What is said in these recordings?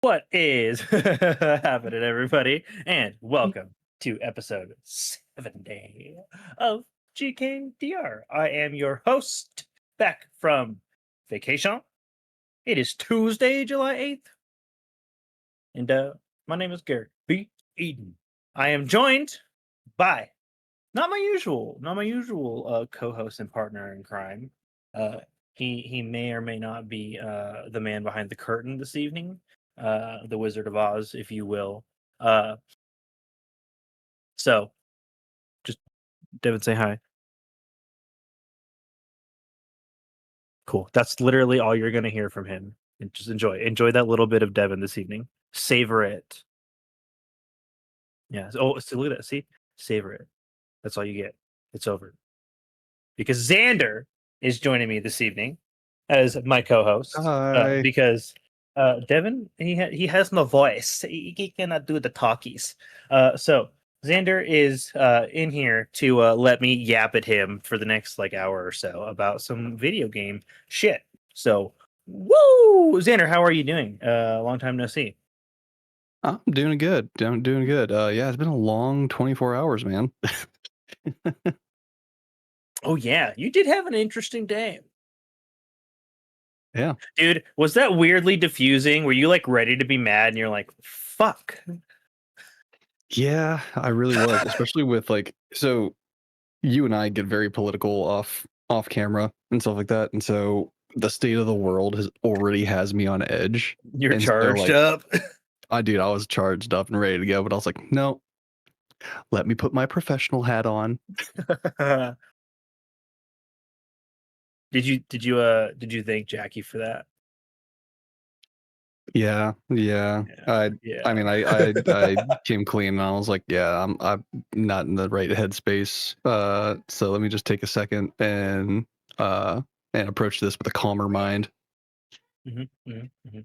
What is happening, everybody? And welcome to episode 70 of GKDR. I am your host, back from vacation. It is Tuesday, July 8th. And my name is Garrick B. Eden. I am joined by not my usual co-host and partner in crime. He may or may not be the man behind the curtain this evening. The Wizard of Oz, if you will. So, just Devin, say hi. Cool. That's literally all you're gonna hear from him. And just enjoy that little bit of Devin this evening. Savor it. Yeah. So look at that. See, savor it. That's all you get. It's over. Because Xander is joining me this evening as my co-host. Hi. Because Devin, he has no voice. He cannot do the talkies. So Xander is in here to let me yap at him for the next hour or so about some video game shit. So, woo! Xander, how are you doing? Long time no see. I'm doing good. I'm doing good. Yeah, it's been a long 24 hours, man. Oh yeah, you did have an interesting day. Yeah. Dude, was that weirdly diffusing? Were you ready to be mad and you're like, fuck? Yeah, I really was, especially with so you and I get very political off camera and stuff like that. And so the state of the world already has me on edge. You're And so charged up. I was charged up and ready to go, but I was like, no, let me put my professional hat on. Did you thank Jackie for that? Yeah. I Yeah. mean, I came clean and I was like, yeah, I'm not in the right headspace. So let me just take a second and approach this with a calmer mind. Mm-hmm.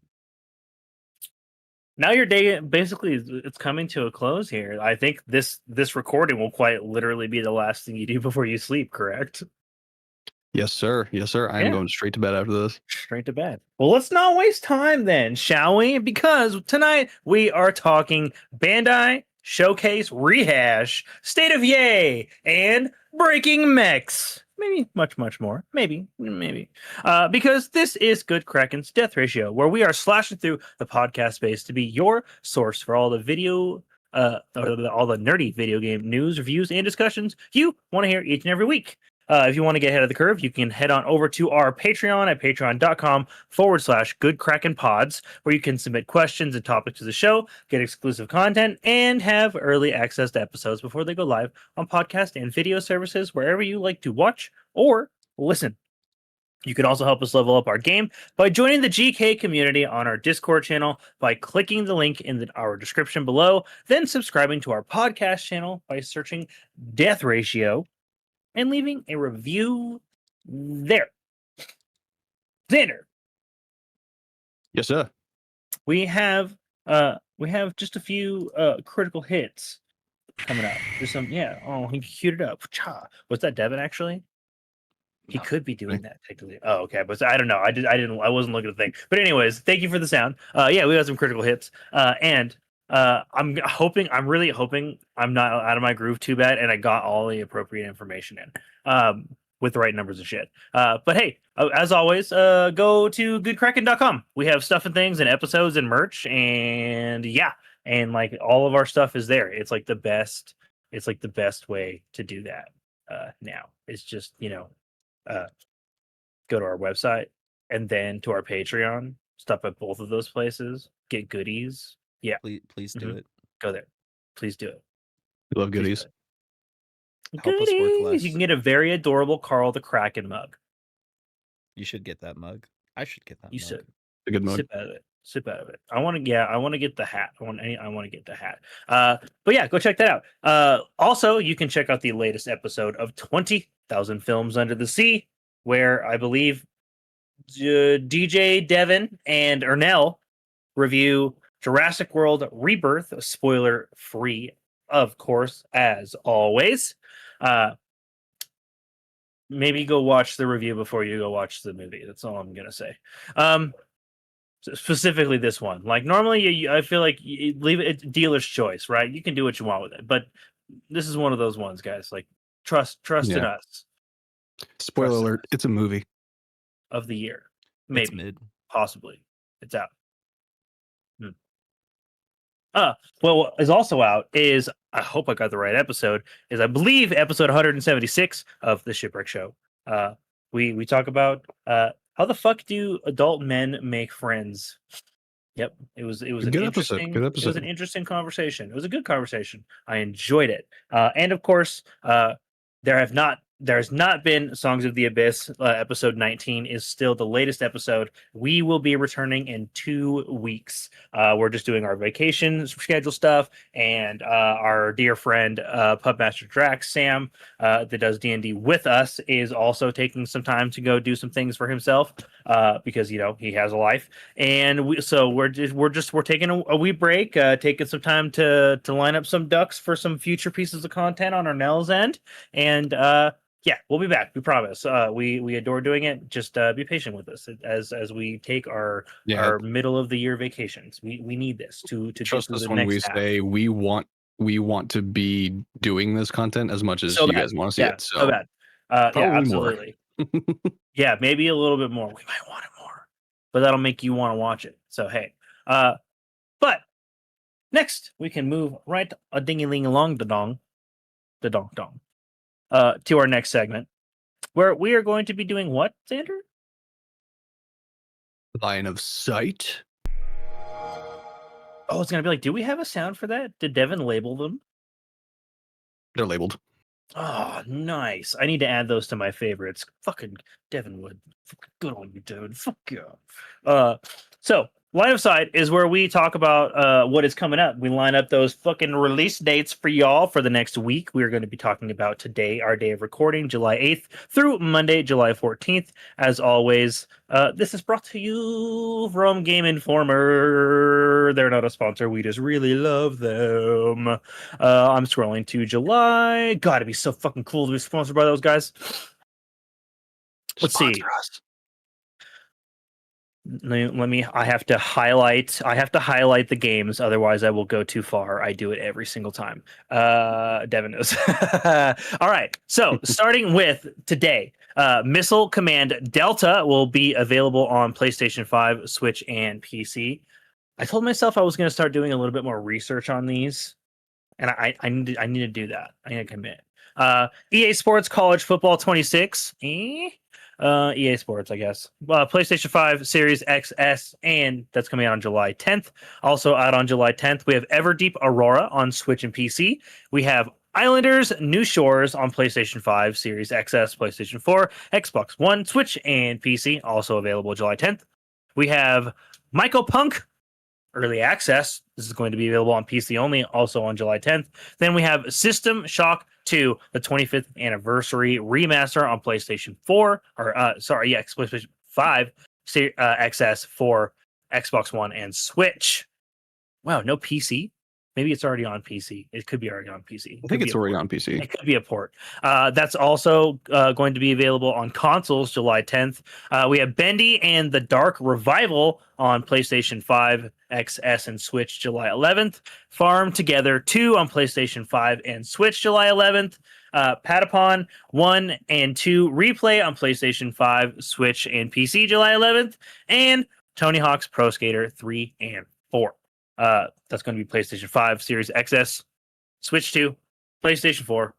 Now your day basically it's coming to a close here. I think this recording will quite literally be the last thing you do before you sleep, correct? Yes, sir. Yes, sir. I am Yeah. going straight to bed after this. Straight to bed. Well, let's not waste time then, shall we? Because tonight we are talking Bandai Showcase Rehash, State of Yay, and Breaking Mechs. Maybe much more. Maybe. Because this is Good Kraken's Death Ratio, where we are slashing through the podcast space to be your source for all the all the nerdy video game news, reviews, and discussions you want to hear each and every week. If you want to get ahead of the curve, you can head on over to our Patreon at patreon.com/Good Kraken Pods, where you can submit questions and topics to the show, get exclusive content, and have early access to episodes before they go live on podcast and video services wherever you like to watch or listen. You can also help us level up our game by joining the GK community on our Discord channel by clicking the link in our description below, then subscribing to our podcast channel by searching Death Ratio and leaving a review there. Xander, Yes, sir. we have just a few critical hits coming up. There's some oh, he queued it up. Cha. Was that Devin actually? He could be doing that technically. Oh, okay, but I don't know. I wasn't looking at the thing. But anyways, thank you for the sound. Yeah, we got some critical hits. And I'm really hoping I'm not out of my groove too bad and I got all the appropriate information in. With the right numbers and shit. But hey, as always, go to goodkraken.com. We have stuff and things and episodes and merch and and all of our stuff is there. It's the best way to do that now. It's just, go to our website and then to our Patreon, stuff at both of those places, get goodies. Yeah. Please do it. Go there. Please do it. We love goodies. Help us work less. You can get a very adorable Carl the Kraken mug. You should get that mug. I should get that You mug. should. A good mug. Sip out of it. I want to get the hat. I want to get the hat. But yeah, go check that out. Also, you can check out the latest episode of 20,000 Films Under the Sea, where I believe DJ Devin and Ernell review Jurassic World Rebirth, spoiler free, of course, as always. Maybe go watch the review before you go watch the movie. That's all I'm gonna say. specifically this one. Like normally, I feel like you leave it it's dealer's choice, right? You can do what you want with it, but this is one of those ones, guys. Like trust in Yeah. us. Spoiler Trust in alert, us. it's a movie. Of the year, It's maybe, mid. possibly, it's out. Well, what is also out is I hope I got the right episode. Is I believe episode 176 of the Shipwreck Show. We talk about how the fuck do adult men make friends. Yep, it was an Good episode. interesting Good it was an episode. interesting conversation. It was a good conversation. I enjoyed it. And of course, there's not been Songs of the Abyss. Episode 19 is still the latest episode. We will be returning in 2 weeks. We're just doing our vacation schedule stuff, and our dear friend Pubmaster Drax Sam that does D&D with us is also taking some time to go do some things for himself because he has a life, and we're taking a wee break, taking some time to line up some ducks for some future pieces of content on Ernell's end, and yeah, we'll be back. We promise. We adore doing it. Just be patient with us as we take our middle of the year vacations. We need this to Trust get us through the when we next half. say we want to be doing this content as much as So you bad. guys want to see Yeah, it. so So bad. Yeah, probably more. absolutely. Yeah, maybe a little bit more. We might want it more, but that'll make you want to watch it. So hey, but next we can move right a dingy-ling along the dong, to our next segment, where we are going to be doing what, Xander? Line of sight. Oh, it's gonna be like, do we have a sound for that? Did Devin label them? They're labeled. Oh, nice. I need to add those to my favorites. Fucking Devin Wood. Fucking good on you, dude. Fuck yeah. So line of sight is where we talk about what is coming up. We line up those fucking release dates for y'all for the next week. We're going to be talking about today, our day of recording, July 8th through Monday, July 14th. As always, this is brought to you from Game Informer. They're not a sponsor. We just really love them. I'm scrolling to July. God, it'd be so fucking cool to be sponsored by those guys. Let's see. Sponsor us. Let me. I have to highlight the games, otherwise I will go too far. I do it every single time. Devin knows. All right. So starting with today, Missile Command Delta will be available on PlayStation 5, Switch, and PC. I told myself I was going to start doing a little bit more research on these, and I need to do that. I need to commit. EA Sports College Football 26. EA Sports, I guess. PlayStation 5 Series XS, and that's coming out on July 10th. Also out on July 10th, we have Everdeep Aurora on Switch and PC. We have Islanders New Shores on PlayStation 5 Series XS, PlayStation 4, Xbox One, Switch, and PC. Also available July 10th. We have Michael Punk Early Access. This is going to be available on PC only, also on July 10th. Then we have System Shock 2, the 25th anniversary remaster on PlayStation 4, or PlayStation 5 XS for Xbox One and Switch. Wow, no PC. Maybe it's already on PC. It could be already on PC. I think it's already on PC. It could be a port. That's also going to be available on consoles July 10th. We have Bendy and the Dark Revival on PlayStation 5, XS, and Switch July 11th. Farm Together 2 on PlayStation 5 and Switch July 11th. Patapon 1 and 2 Replay on PlayStation 5, Switch, and PC July 11th. And Tony Hawk's Pro Skater 3 and 4. That's going to be PlayStation 5 Series XS, Switch 2, PlayStation 4,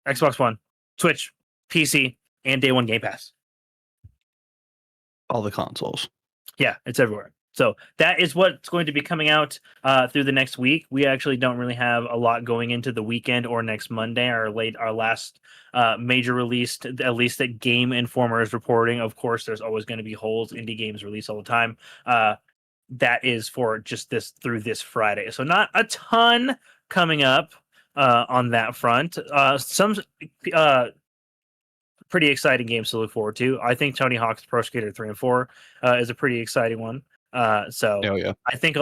Xbox One, Switch, PC, and Day 1 Game Pass. All the consoles. Yeah, it's everywhere. So that is what's going to be coming out through the next week. We actually don't really have a lot going into the weekend or next Monday, our last major release, at least that Game Informer is reporting. Of course, there's always going to be holes. Indie games release all the time. That is for just through this Friday. So not a ton coming up on that front. Some pretty exciting games to look forward to. I think Tony Hawk's Pro Skater 3 and 4 is a pretty exciting one. So yeah. I think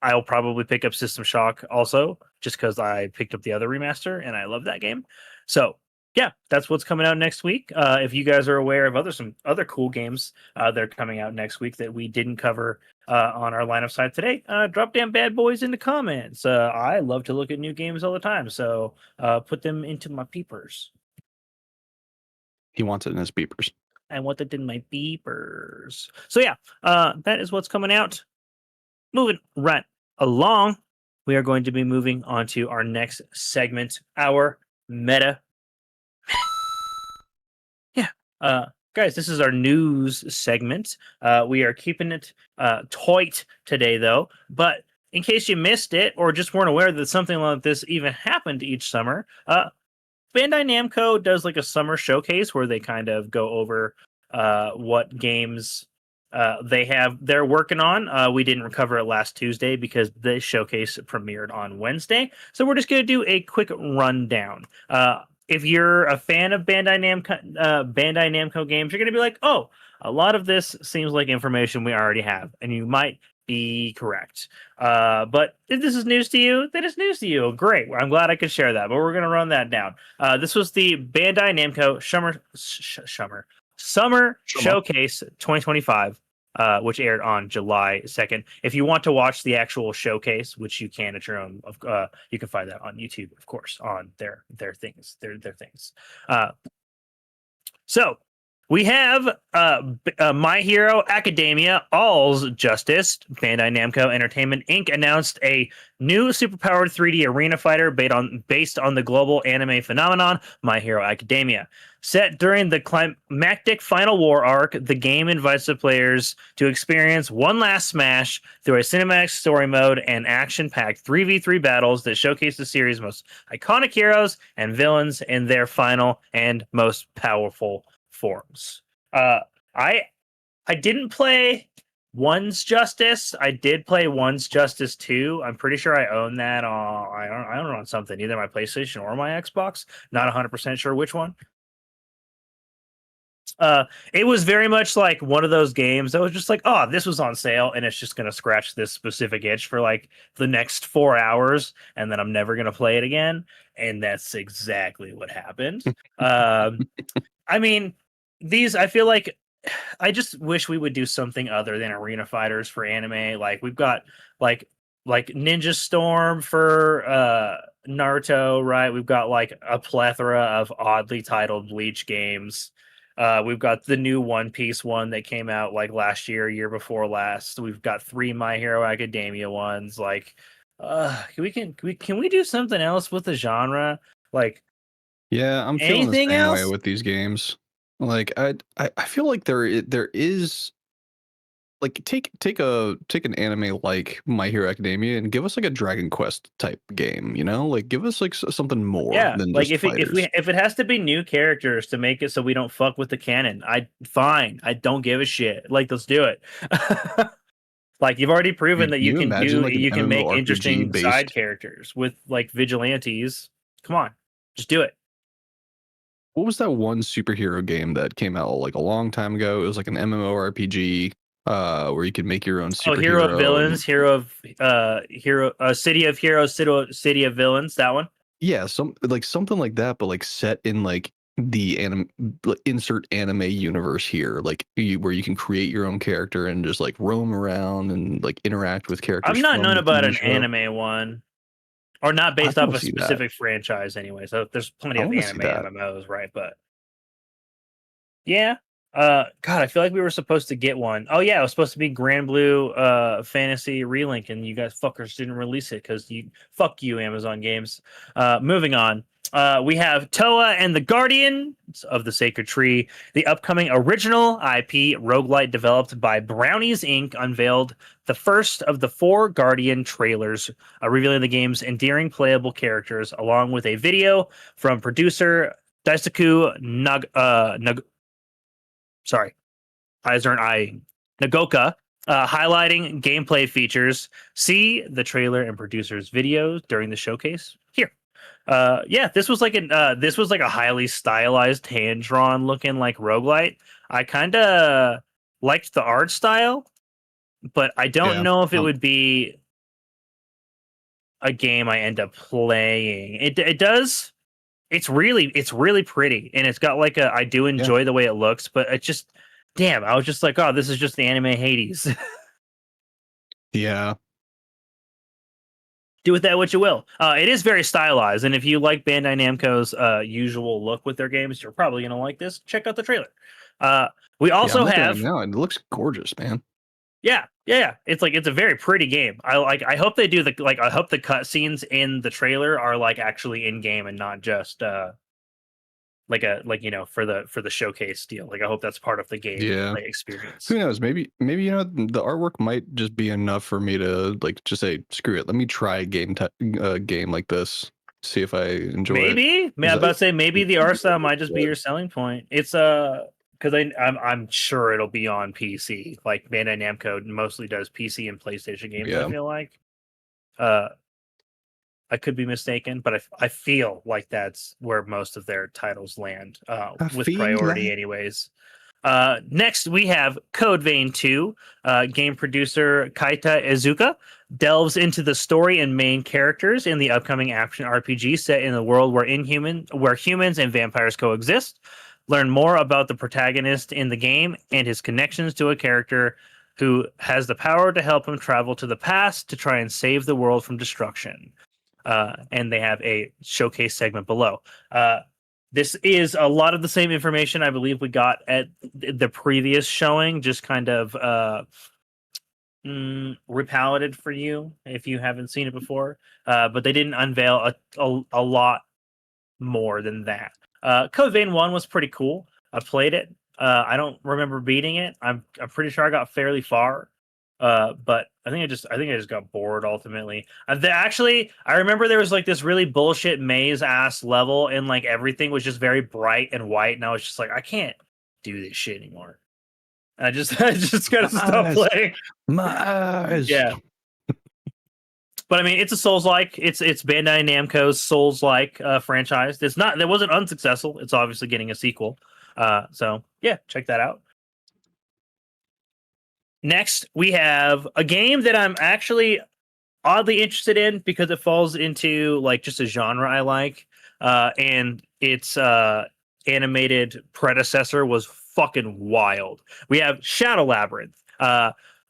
I'll probably pick up System Shock also, just because I picked up the other remaster and I love that game. So yeah, that's what's coming out next week. If you guys are aware of some other cool games that are coming out next week that we didn't cover on our line of sight today, drop damn bad boys in the comments. I love to look at new games all the time, so put them into my peepers. He wants it in his beepers. I want it in my beepers. So yeah, that is what's coming out. Moving right along, we are going to be moving on to our next segment, our meta. Yeah. Guys, this is our news segment. We are keeping it tight today, though. But in case you missed it or just weren't aware that something like this even happened each summer, Bandai Namco does like a summer showcase where they kind of go over what games they're working on. We didn't recover it last Tuesday because the showcase premiered on Wednesday. So we're just going to do a quick rundown. If you're a fan of Bandai Namco games, you're going to be like, oh, a lot of this seems like information we already have. And you might be correct. But if this is news to you, then it's news to you. Great. I'm glad I could share that. But we're going to run that down. This was the Bandai Namco Summer Showcase 2025, which aired on July 2nd. If you want to watch the actual showcase, which you can at your own, you can find that on YouTube, of course, on their things. Their things. So we have My Hero Academia All's Justice. Bandai Namco Entertainment Inc. announced a new superpowered 3D arena fighter based on the global anime phenomenon My Hero Academia. Set during the climactic Final War arc, the game invites the players to experience one last smash through a cinematic story mode and action-packed 3v3 battles that showcase the series' most iconic heroes and villains in their final and most powerful forms. I didn't play One's Justice. I did play One's Justice 2. I'm pretty sure I own that on I own it on something, either my PlayStation or my Xbox. Not 100% sure which one. It was very much like one of those games that was just like, oh, this was on sale and it's just going to scratch this specific itch for like the next 4 hours and then I'm never going to play it again. And that's exactly what happened. I mean, I feel like I just wish we would do something other than arena fighters for anime. Like we've got like Ninja Storm for Naruto, right? We've got like a plethora of oddly titled Bleach games. We've got the new One Piece one that came out like last year before last. We've got 3 My Hero Academia ones. Like, can we do something else with the genre? Like, yeah, I'm feeling the anything same else? way with these games. Like I feel like there is like take an anime like My Hero Academia and give us like a Dragon Quest type game, you know? Like give us like something more Yeah, than like just if it has to be new characters to make it so we don't fuck with the canon, I don't give a shit. Like let's do it. Like you've already proven Dude, that can you imagine like an you can make MMORPG interesting side based? characters with like vigilantes. Come on, just do it. What was that one superhero game that came out like a long time ago? It was like an MMORPG where you could make your own Oh, Hero of superhero. Villains, City of Heroes, City of Villains. That one. Yeah, something like that, but like set in like the insert anime universe here, like where you can create your own character and just like roam around and like interact with characters I'm not from known the about TV an show. anime one, or not I based want off to a see that. specific franchise anyway. So there's plenty I of want to see anime that. MMOs, right? But yeah. God, I feel like we were supposed to get one. Oh yeah, it was supposed to be Grand Blue Fantasy Relink, and you guys fuckers didn't release it because fuck you, Amazon Games. Moving on. We have Toa and the Guardians of the Sacred Tree, the upcoming original IP roguelite developed by Brownies Inc. unveiled the first of the 4 Guardian trailers, revealing the game's endearing playable characters, along with a video from producer Daisuke sorry, eyes aren't I Nagoka, highlighting gameplay features. See the trailer and producers' videos during the showcase here. Yeah, this was like a highly stylized, hand drawn looking like roguelite. I kind of liked the art style, but I don't Yeah. know if it would be a game I end up playing. It does it's really pretty, and it's got like I do enjoy the way it looks, but it just damn, I was just like, oh, this is just the anime Hades. Yeah. Do with that what you will. It is very stylized, and if you like Bandai Namco's usual look with their games, you're probably gonna like this. Check out the trailer. We also I'm looking at have it now, and it looks gorgeous, man. yeah. It's like it's a very pretty game. I hope they do I hope the cutscenes in the trailer are like actually in game and not just for the showcase deal. Like I hope that's part of the game experience. Who knows? Maybe the artwork might just be enough for me to like just say screw it. Let me try a game like this. See if I enjoy it. Maybe. I'm about to say maybe the art style might just be your selling point. It's because I'm sure it'll be on PC. Like Bandai Namco mostly does PC and PlayStation games. I feel like. I could be mistaken, but I feel like that's where most of their titles land with priority, anyways. Next, we have Code Vein 2. Game producer Kaita Izuka delves into the story and main characters in the upcoming action RPG set in the world where humans and vampires coexist. Learn more about the protagonist in the game and his connections to a character who has the power to help him travel to the past to try and save the world from destruction. And they have a showcase segment below. This is a lot of the same information I believe we got at the previous showing, just kind of repaleted for you if you haven't seen it before. But they didn't unveil a lot more than that. Code Vein 1 was pretty cool. I played it. I don't remember beating it. I'm pretty sure I got fairly far. But I think I just got bored ultimately. I remember there was like this really bullshit maze ass level, and like everything was just very bright and white, and I was just like, I can't do this shit anymore. And I just gotta stop playing. My eyes. Yeah. But I mean, it's a Souls-like. It's Bandai Namco's Souls-like franchise. That wasn't unsuccessful. It's obviously getting a sequel. So yeah, check that out. Next, we have a game that I'm actually oddly interested in because it falls into like just a genre I like. And its animated predecessor was fucking wild. We have Shadow Labyrinth.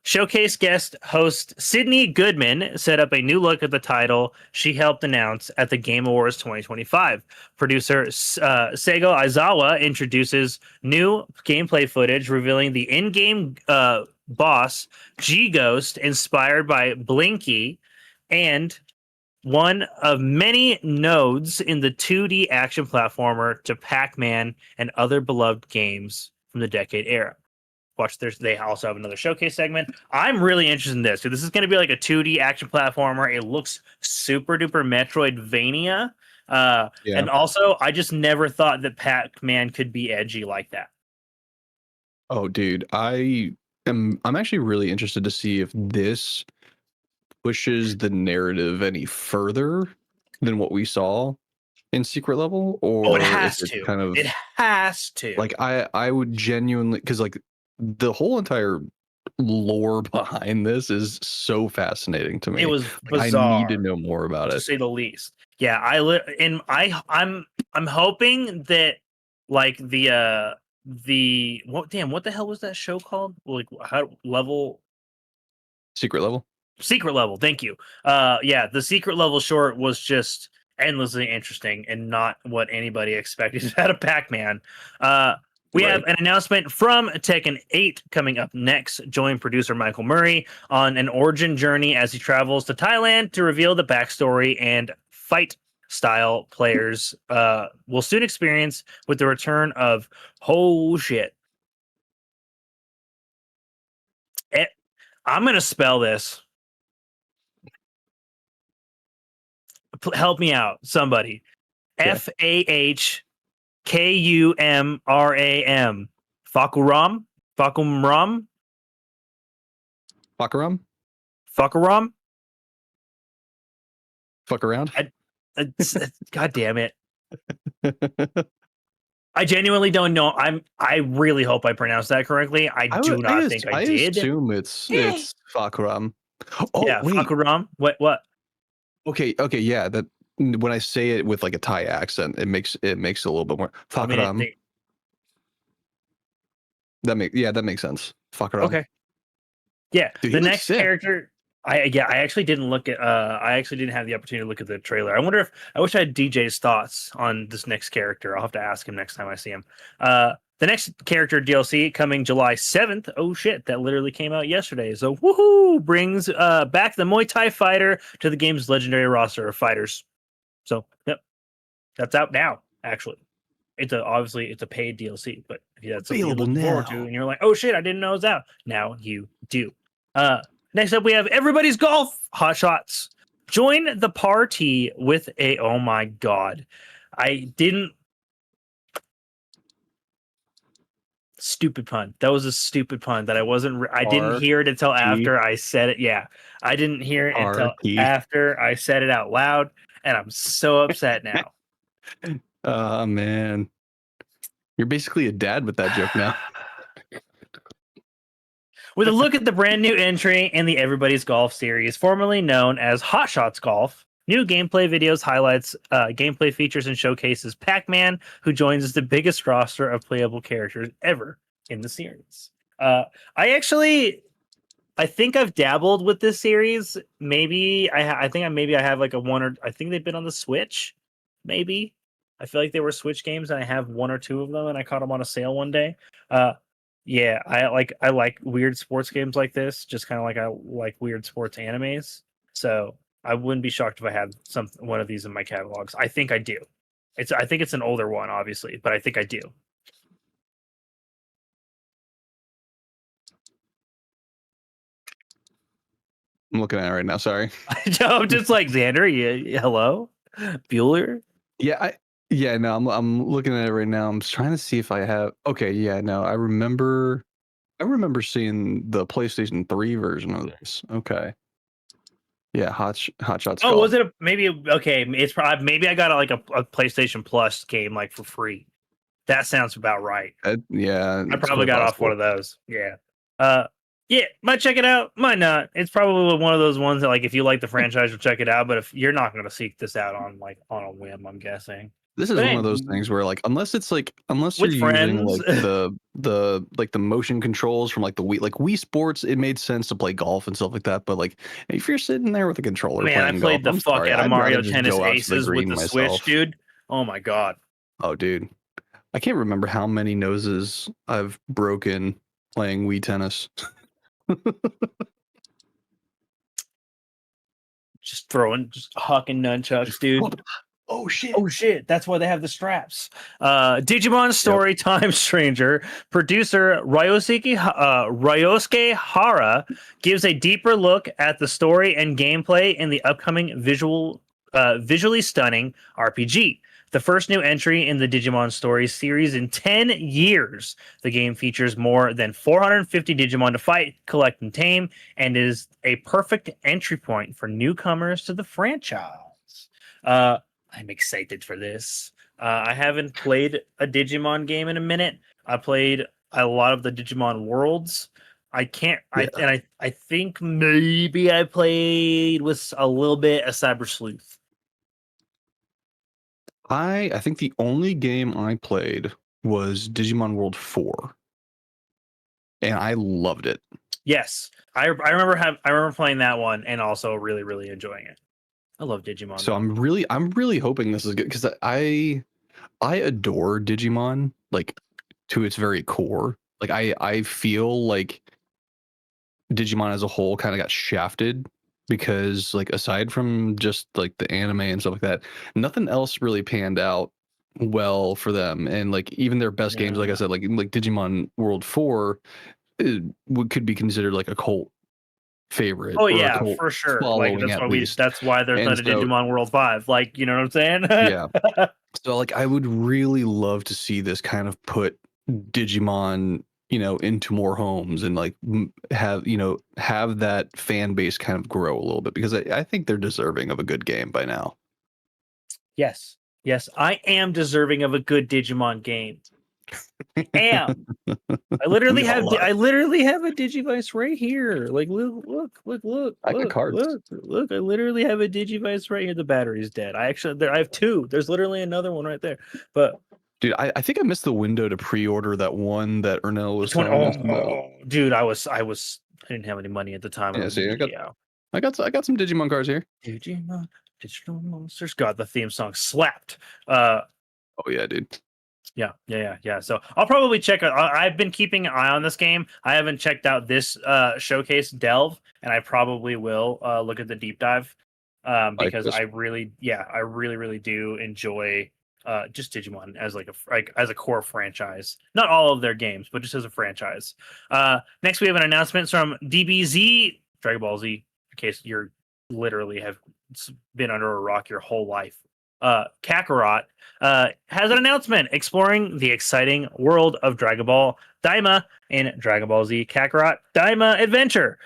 Showcase guest host Sydney Goodman set up a new look at the title she helped announce at the Game Awards 2025. Producer Seigo Aizawa introduces new gameplay footage revealing the in-game boss G-Ghost inspired by Blinky and one of many nodes in the 2D action platformer to Pac-Man and other beloved games from the decade era. They also have another showcase segment. I'm really interested in this. So this is going to be like a 2D action platformer. It looks super duper Metroidvania. And also, I just never thought that Pac-Man could be edgy like that. Oh, dude, I'm actually really interested to see if this pushes the narrative any further than what we saw in Secret Level, or it has to. Kind of, it has to. Like I would genuinely, because like the whole entire lore behind this is so fascinating to me. It was bizarre. I need to know more about it, to say the least. Yeah, I'm hoping that like what the hell was that show called? Like Secret Level. Thank you. The Secret Level short was just endlessly interesting and not what anybody expected out of Pac-Man. We have an announcement from Tekken 8 coming up next. Join producer Michael Murray on an origin journey as he travels to Thailand to reveal the backstory and fight style players will soon experience with the return of shit. I'm going to spell this. Help me out, somebody. Yeah. FAHKUMRAM. Fakuram? Fuck around. God damn it. I genuinely don't know. I really hope I pronounced that correctly. I do not think I did. I assume it's Fakuram. Oh, yeah, wait. Fakuram? What? Okay, yeah, when I say it with like a Thai accent, it makes it a little bit more. I mean, Fakaram. That makes sense. Fakaram. okay. Yeah, Dude, he the looks next sick. character. I actually didn't look at. I actually didn't have the opportunity to look at the trailer. I wish I had DJ's thoughts on this next character. I'll have to ask him next time I see him. The next character DLC coming July 7th. Oh shit, that literally came out yesterday. So woohoo! Brings back the Muay Thai fighter to the game's legendary roster of fighters. So yep, that's out now. Actually, obviously it's a paid DLC, but if that's something you're Available looking forward to, now. and you're like, oh shit, I didn't know it was out. Now you do. Next up, we have Everybody's Golf Hot Shots. Join the party with a. Oh my god, I didn't. Stupid pun. That was a stupid pun that I wasn't. I didn't hear it until after I said it. Yeah, I didn't hear it until after I said it out loud, and I'm so upset now. Oh man, you're basically a dad with that joke now. With a look at the brand new entry in the Everybody's Golf series, formerly known as Hot Shots Golf, new gameplay videos highlights gameplay features and showcases Pac-Man, who joins the biggest roster of playable characters ever in the series. I think I've dabbled with this series. Maybe I have like a one or I think they've been on the Switch. Maybe I feel like they were Switch games, and I have one or two of them, and I caught them on a sale one day. Yeah, I like weird sports games like this, just kind of like I like weird sports animes. So I wouldn't be shocked if I had one of these in my catalogs. I think I do. I think it's an older one, obviously, but I think I do. I'm looking at it right now. Sorry. I'm just like Xander. Hello, Bueller. Yeah, no, I'm looking at it right now. I'm just trying to see if I have. Okay, yeah, no, I remember seeing the PlayStation 3 version of this. Okay, yeah, Hot Shots. Oh, Golf. was it maybe? Okay, it's probably maybe I got like a PlayStation Plus game like for free. That sounds about right. Yeah, I probably got off one of those. Yeah. Yeah, might check it out, might not. It's probably one of those ones that, like, if you like the franchise, you'll check it out. But if you're not going to seek this out on a whim, I'm guessing. This is one of those things where, like, unless you're using friends. like the motion controls from like the Wii Sports, it made sense to play golf and stuff like that. But like, if you're sitting there with a controller, Man, I played golf, the fuck out of Mario Tennis Aces with the myself. Switch, dude. Oh my god. Oh, dude, I can't remember how many noses I've broken playing Wii Tennis. Just hucking nunchucks, dude. Oh shit, that's why they have the straps. Digimon Story Time Stranger producer Ryosuke Hara gives a deeper look at the story and gameplay in the upcoming visually stunning RPG. The first new entry in the Digimon Story series in 10 years. The game features more than 450 Digimon to fight, collect, and tame, and is a perfect entry point for newcomers to the franchise. I'm excited for this. I haven't played a Digimon game in a minute. I played a lot of the Digimon Worlds. I think maybe I played with a little bit of Cyber Sleuth. I think the only game I played was Digimon World 4, and I loved it. Yes, I remember playing that one and also really, really enjoying it. I love Digimon. So I'm really hoping this is good because I adore Digimon, like, to its very core. Like, I feel like Digimon as a whole kind of got shafted because, like, aside from just like the anime and stuff like that, nothing else really panned out well for them. And like even their best games, like I said, like Digimon World 4 could be considered like a cult favorite. Oh yeah, for sure. Like that's why there's not a Digimon World 5. Like, you know what I'm saying? Yeah. So like I would really love to see this kind of put Digimon, into more homes and like have that fan base kind of grow a little bit, because I think they're deserving of a good game by now. Yes, I am deserving of a good Digimon game. Am. I literally We have all are. I literally have a Digivice right here. Like look. I got cards. Look, I literally have a Digivice right here. The battery's dead. I have two. There's literally another one right there. But Dude, I think I missed the window to pre-order that one that Ernell was telling us about. dude, I didn't have any money at the time. Yeah, see, I got some Digimon cards here. Digimon, Digital Monsters. God, the theme song slapped. Oh yeah, dude. Yeah. So I'll probably check out. I've been keeping an eye on this game. I haven't checked out this showcase delve, and I probably will look at the deep dive because I really do enjoy just Digimon as as a core franchise. Not all of their games, but just as a franchise. Next, we have an announcement from DBZ, Dragon Ball Z. In case you're literally have been under a rock your whole life. Kakarot has an announcement exploring the exciting world of Dragon Ball Daima in Dragon Ball Z Kakarot Daima Adventure.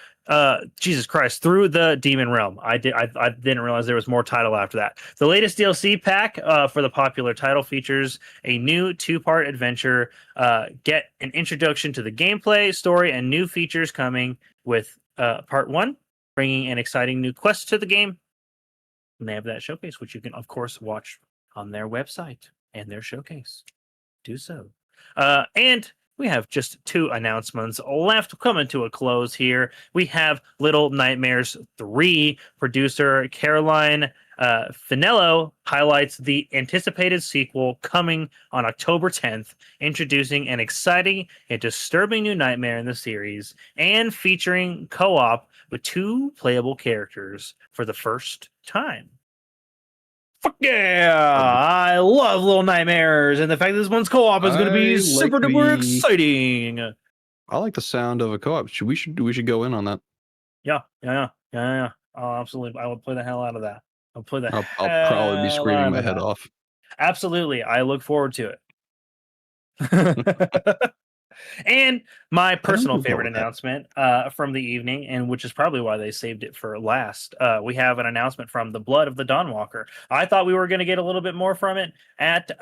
Jesus Christ, through the Demon Realm. I didn't realize there was more title after that. The latest DLC pack for the popular title features a new 2-part adventure. Get an introduction to the gameplay, story, and new features coming with part 1, bringing an exciting new quest to the game. And they have that showcase, which you can, of course, watch on their website and their showcase. Do so. And we have just 2 announcements left, coming to a close here. We have Little Nightmares 3. Producer Caroline Finello highlights the anticipated sequel coming on October 10th, introducing an exciting and disturbing new nightmare in the series and featuring co-op with 2 playable characters for the first time. Fuck yeah! I love Little Nightmares, and the fact that this one's co-op is going to be super duper exciting. I like the sound of a co-op. We should go in on that. Yeah. Oh, absolutely. I will play the hell out of that. I'll probably be screaming my head off. Absolutely. I look forward to it. And my personal favorite announcement from the evening, and which is probably why they saved it for last, we have an announcement from the Blood of the Dawnwalker. I thought we were going to get a little bit more from it at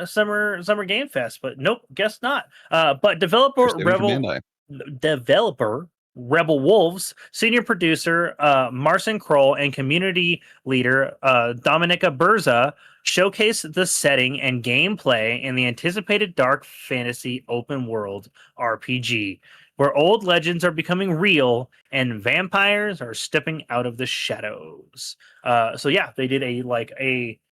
Summer Game Fest, but nope, guess not. But developer Rebel Wolves, senior producer Marcin Kroll, and community leader Dominika Berza showcase the setting and gameplay in the anticipated dark fantasy open world RPG, where old legends are becoming real and vampires are stepping out of the shadows. So yeah, they did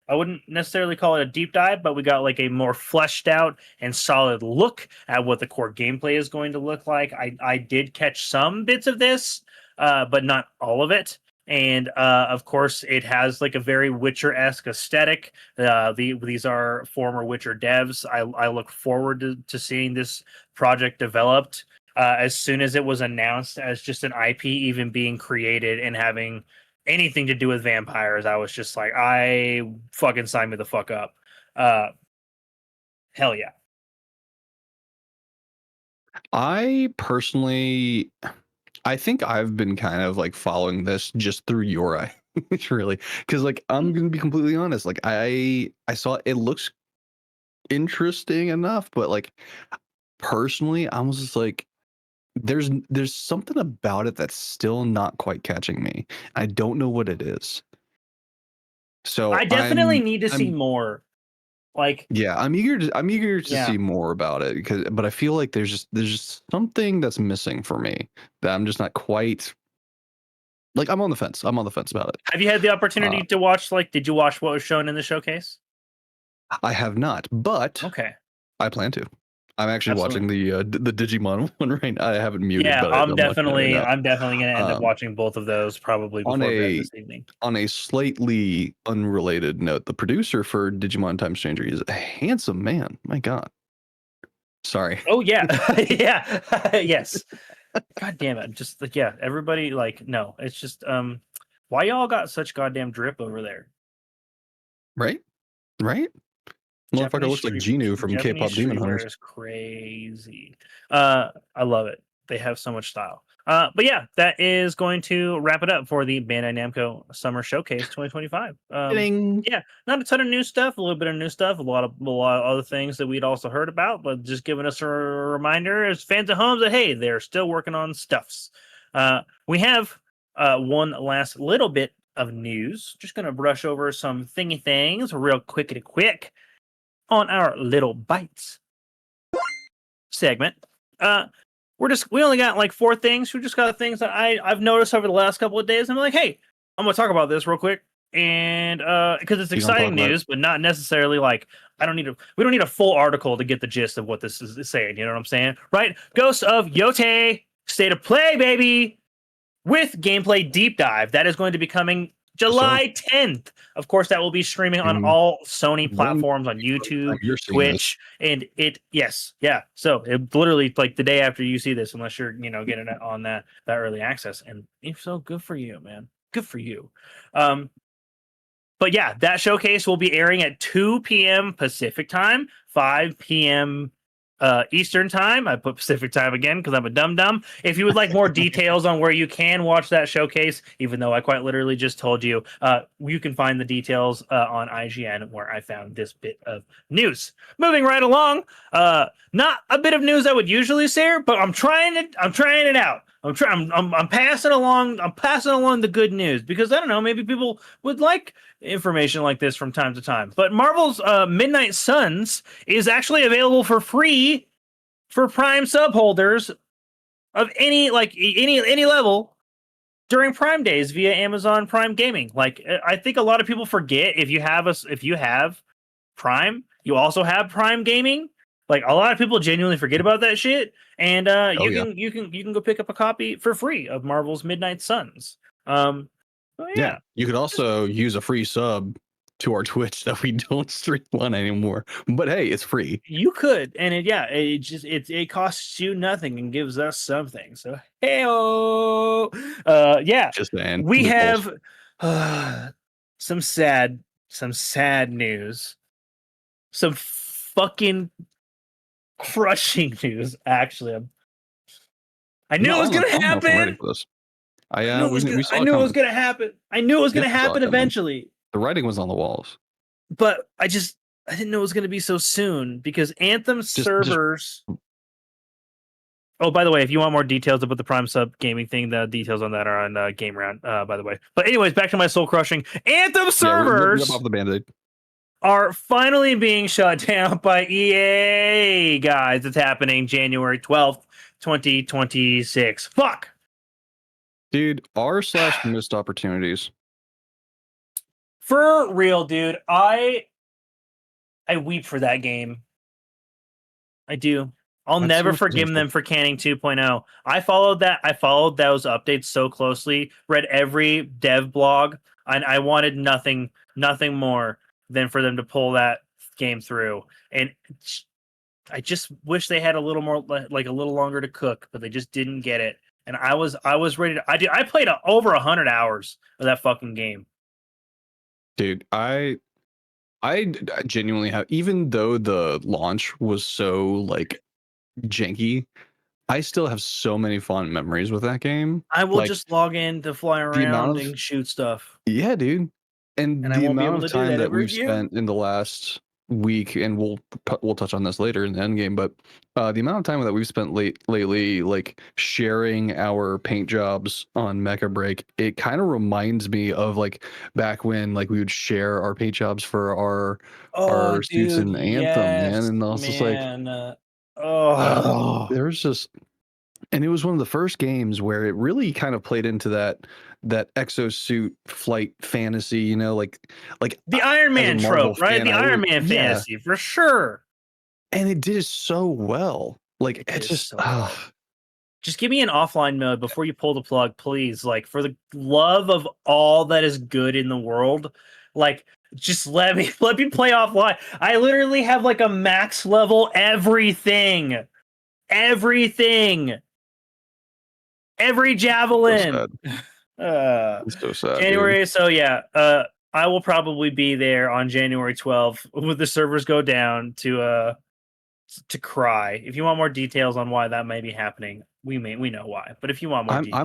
I wouldn't necessarily call it a deep dive, but we got like a more fleshed out and solid look at what the core gameplay is going to look like. I did catch some bits of this, but not all of it. And of course, it has like a very Witcher-esque aesthetic. These are former Witcher devs. I look forward to seeing this project developed. As soon as it was announced as just an IP even being created and having anything to do with vampires, I was just like, I fucking sign me the fuck up. Hell yeah. I think I've been kind of like following this just through your eye, really, because like I'm gonna be completely honest. Like I saw it looks interesting enough, but like personally, I was just like, there's something about it that's still not quite catching me. I don't know what it is. So I definitely need to see more. Like, yeah, I'm eager to see more about it but I feel like there's just something that's missing for me that I'm just not quite like. I'm on the fence about it. Have you had the opportunity to watch? Like, did you watch what was shown in the showcase? I have not, but okay, I plan to. I'm actually watching the Digimon one right now. I haven't muted. Yeah, but I'm definitely gonna end up watching both of those probably before bed this evening. On a slightly unrelated note, the producer for Digimon Time Stranger is a handsome man. My God. Sorry. Oh yeah, yeah, yes. God damn it! Just like everybody no. It's just why y'all got such goddamn drip over there? Right. Motherfucker looks like Genu from K-pop Demon Hunters. Is crazy. I love it. They have so much style. But yeah, that is going to wrap it up for the Bandai Namco Summer Showcase 2025. Ding. Yeah, not a ton of new stuff, a little bit of new stuff, a lot of other things that we'd also heard about, but just giving us a reminder as fans at home that hey, they're still working on stuffs. We have one last little bit of news. Just gonna brush over some thingy things real quick on our little Bytes segment. We only got like 4 things. We just got things that I've noticed over the last couple of days. I'm like, hey, I'm gonna talk about this real quick, and because it's exciting news, but not necessarily like we don't need a full article to get the gist of what this is saying. You know what I'm saying, right? Ghost of Yotei State of Play, baby, with gameplay deep dive that is going to be coming July 10th. Of course, that will be streaming on all Sony platforms, on YouTube, Twitch, and So it literally like the day after you see this, unless you're getting it on that early access. And if so, good for you, man. Good for you. But yeah, that showcase will be airing at 2 p.m. Pacific time, 5 p.m. Eastern time. I put Pacific time again because I'm a dum-dum. If you would like more details on where you can watch that showcase, even though I quite literally just told you, you can find the details on IGN where I found this bit of news. Moving right along, not a bit of news I would usually share, but I'm trying it out. I'm passing along the good news because I don't know, maybe people would like information like this from time to time. But Marvel's Midnight Suns is actually available for free for Prime subholders of any level during Prime days via Amazon Prime Gaming. Like I think a lot of people forget if you have Prime, you also have Prime Gaming. Like a lot of people genuinely forget about that shit, and you can go pick up a copy for free of Marvel's Midnight Suns. Yeah, you could also use a free sub to our Twitch that we don't stream on anymore. But hey, it's free. You could, and it costs you nothing and gives us something. So hey-o! Yeah, Just saying. We have some sad news, some fucking crushing news. Actually, I knew it was gonna happen. I knew it was gonna happen. I knew it was gonna happen eventually. The writing was on the walls, but I didn't know it was gonna be so soon because Anthem servers. Oh, by the way, if you want more details about the Prime Sub gaming thing, the details on that are on Gamerant, by the way. But anyways, back to my soul crushing. Anthem servers off the Band-Aid. Are finally being shut down by EA, guys. It's happening January 12th, 2026. Fuck! Dude, r/missed opportunities. For real, dude. I weep for that game. I do. I'll never forgive them for canning 2.0. I followed those updates so closely, read every dev blog, and I wanted nothing more than for them to pull that game through. And I just wish they had a little more, like a little longer to cook, but they just didn't get it. And I was ready to. I played over 100 hours of that fucking game. Dude, I genuinely have, even though the launch was so like janky, I still have so many fond memories with that game. I will just log in to fly around and shoot stuff. Yeah, dude. And the amount of time that we've spent in the last week, and we'll touch on this later in the end game, but the amount of time that we've spent lately, like sharing our paint jobs on Mecha Break, it kind of reminds me of like back when like we would share our paint jobs for our suits in Anthem, man. And also just like there's just, and it was one of the first games where it really kind of played into that exosuit flight fantasy, you know, like the Iron Man trope, right? The Iron Man fantasy, for sure. And it did it so well. Like it's just just give me an offline mode before you pull the plug, please. Like, for the love of all that is good in the world, like just let me play offline. I literally have like a max level everything. Every javelin. It's so sad, January, dude. so yeah, I will probably be there on January 12th when the servers go down to to cry. If you want more details on why that may be happening, we know why. But if you want more details,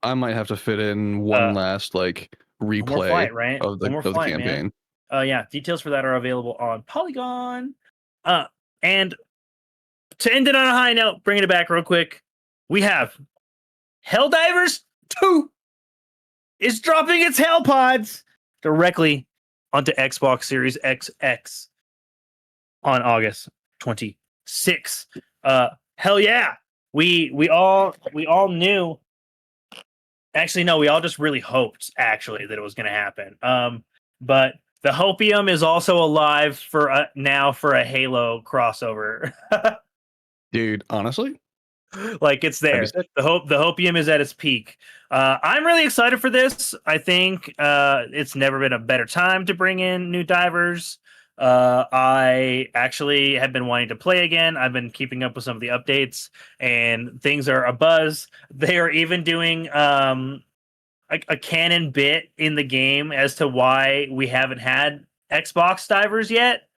I might have to fit in one last like one more replay flight, right? of the One more of the flight, campaign. man. Yeah, details for that are available on Polygon. And to end it on a high note, bringing it back real quick, we have Helldivers 2 is dropping its hellpods directly onto Xbox Series XX on August 26th. Hell yeah. We all knew. Actually, no, we all just really hoped actually that it was going to happen. But the hopium is also alive for now for a Halo crossover. Dude, honestly, Like it's that'd be there. sick. The hopium is at its peak. I'm really excited for this. I think it's never been a better time to bring in new divers. I actually have been wanting to play again. I've been keeping up with some of the updates, and things are a buzz. They are even doing a canon bit in the game as to why we haven't had Xbox divers yet.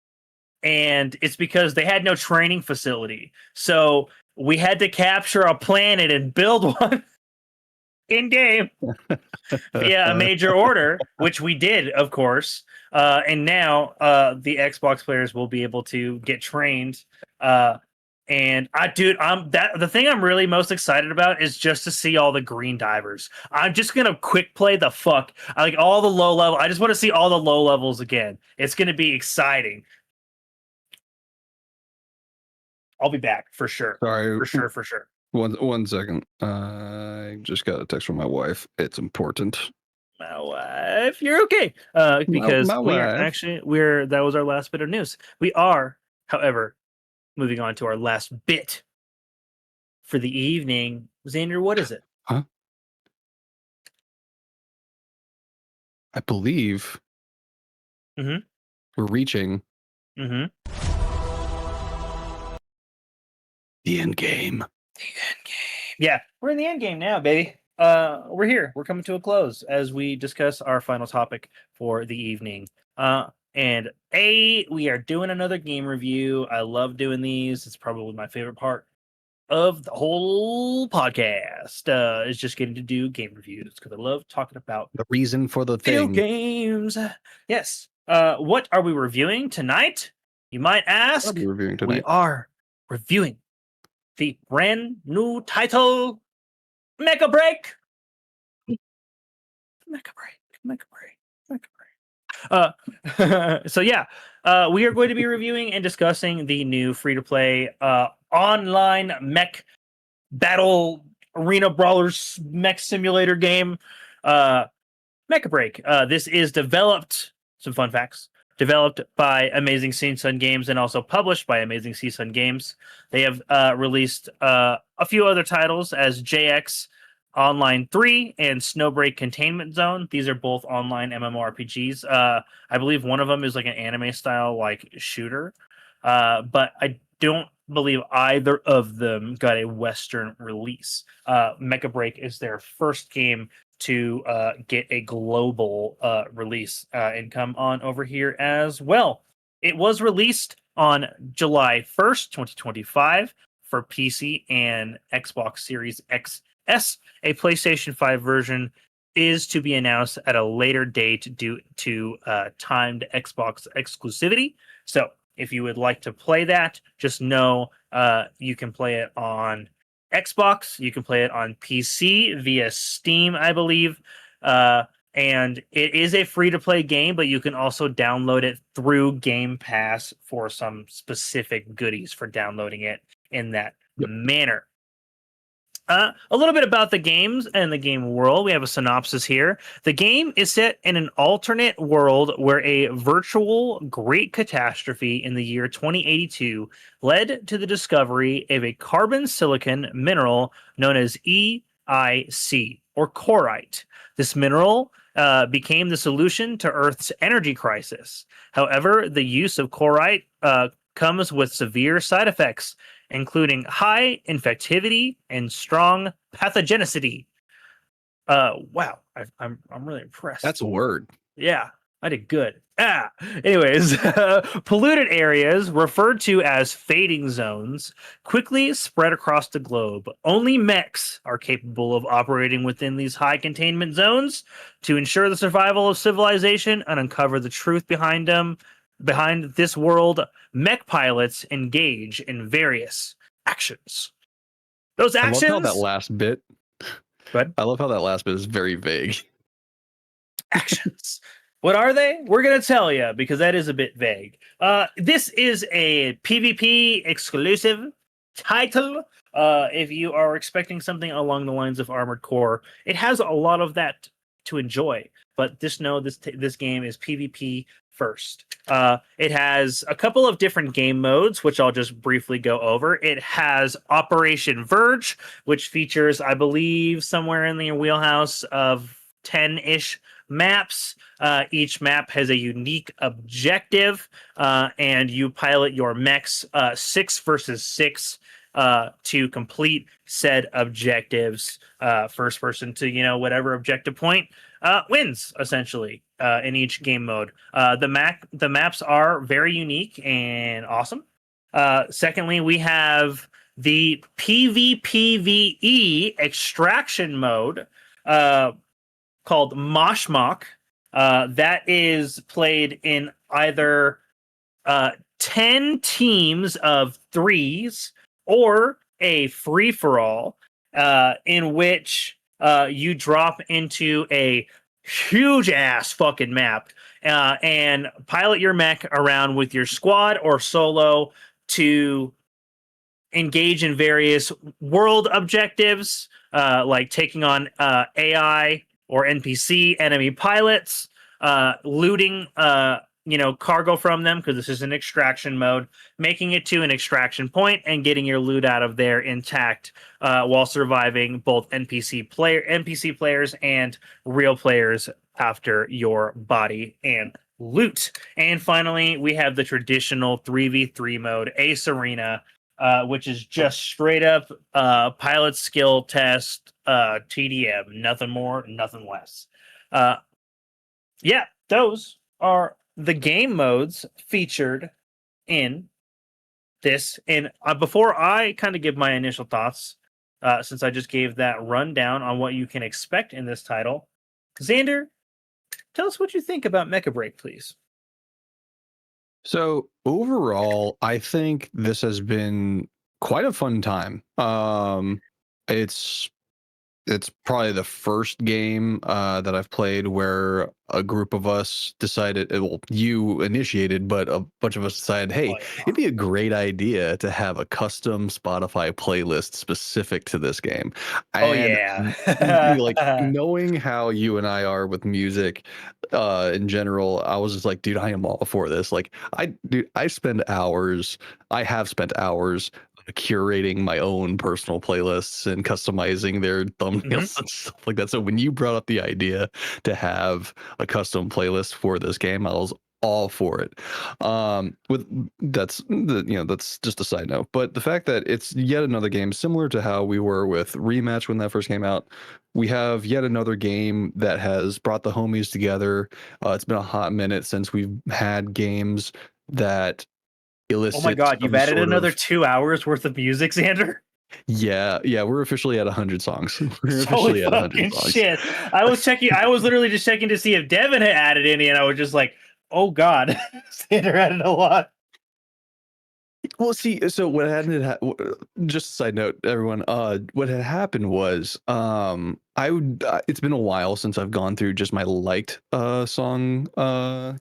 And it's because they had no training facility. So we had to capture a planet and build one in game via a major order, which we did, of course. And now the Xbox players will be able to get trained. And the thing I'm really most excited about is just to see all the green divers. I'm just gonna quick play the fuck. I like all the low level. I just want to see all the low levels again. It's gonna be exciting. I'll be back for sure. Sorry. For sure. One second. I just got a text from my wife. It's important. My wife, you're okay. Because my wife. That was our last bit of news. We are, however, moving on to our last bit for the evening. Xander, what is it? Huh? I believe we're reaching Mm-hmm. the end game. The end game. Yeah, we're in the end game now, baby. We're here. We're coming to a close as we discuss our final topic for the evening. And we are doing another game review. I love doing these. It's probably my favorite part of the whole podcast. Is just getting to do game reviews because I love talking about The reason for the video thing. games. Yes. What are we reviewing tonight? You might ask. What are we reviewing tonight? We are reviewing the brand new title, Mecha Break. So yeah, we are going to be reviewing and discussing the new free-to-play online mech battle arena brawlers mech simulator game, Mecha Break. This is developed. Some fun facts. Developed by Amazing Seasun Games and also published by Amazing Seasun Games. They have released a few other titles as JX Online 3 and Snowbreak Containment Zone. These are both online MMORPGs. I believe one of them is like an anime style like shooter, but I don't believe either of them got a Western release. Mecha Break is their first game to get a global release and come on over here as well. It was released on July 1st, 2025 for PC and Xbox Series XS. A PlayStation 5 version is to be announced at a later date due to timed Xbox exclusivity. So if you would like to play that, just know you can play it on Xbox, you can play it on PC via Steam, I believe. And it is a free-to-play game, but you can also download it through Game Pass for some specific goodies for downloading it in that manner. A little bit about the games and the game world. We have a synopsis here. The game is set in an alternate world where a virtual great catastrophe in the year 2082 led to the discovery of a carbon silicon mineral known as EIC, or corite. This mineral became the solution to Earth's energy crisis. However, the use of corite comes with severe side effects, including high infectivity and strong pathogenicity. Wow, I'm really impressed. That's a word. Yeah. I did good. Anyways, polluted areas, referred to as fading zones, quickly spread across the globe. Only mechs are capable of operating within these high containment zones to ensure the survival of civilization and uncover the truth behind them. Behind this world, mech pilots engage in various actions. Those I love how actions. that last bit. But I love how that last bit is very vague. actions. What are they? We're going to tell you because that is a bit vague. This is a PvP exclusive title. If you are expecting something along the lines of Armored Core, it has a lot of that to enjoy. But this game is PvP first. It has a couple of different game modes, which I'll just briefly go over. It has Operation Verge, which features, I believe, somewhere in the wheelhouse of 10-ish maps. Each map has a unique objective, and you pilot your mechs 6 versus 6 to complete said objectives. First person to whatever objective point wins, essentially, in each game mode. The maps are very unique and awesome. Secondly, we have the PvPvE extraction mode, called Moshmock. That is played in either 10 teams of 3s or a free-for-all, in which you drop into a huge-ass fucking map and pilot your mech around with your squad or solo to engage in various world objectives, like taking on AI or NPC enemy pilots, looting cargo from them, because this is an extraction mode, making it to an extraction point and getting your loot out of there intact, while surviving both NPC players and real players after your body and loot. And finally, we have the traditional 3v3 mode, Ace Arena, which is just straight up pilot skill test, TDM, nothing more, nothing less. Yeah, those are the game modes featured in this. And before I kind of give my initial thoughts, since I just gave that rundown on what you can expect in this title, Xander, tell us what you think about Mecha Break, please. So overall, I think this has been quite a fun time. It's probably the first game that I've played where a group of us decided, well, you initiated, but a bunch of us decided, hey, it'd be a great idea to have a custom Spotify playlist specific to this game. And like, knowing how you and I are with music in general, I was just like, dude, I am all for this. Like, I have spent hours curating my own personal playlists and customizing their thumbnails and stuff like that. So when you brought up the idea to have a custom playlist for this game, I was all for it. That's just a side note. But the fact that it's yet another game similar to how we were with Rematch when that first came out, we have yet another game that has brought the homies together. It's been a hot minute since we've had games that elicit. Oh my god, you've added another 2 hours worth of music, Xander? Yeah, we're officially at 100 songs. We're officially at 100 songs. Shit. I was literally just checking to see if Devin had added any, and I was just like, oh god, Xander added a lot. Well, see, so what had just a side note, everyone, what had happened was, it's been a while since I've gone through just my liked song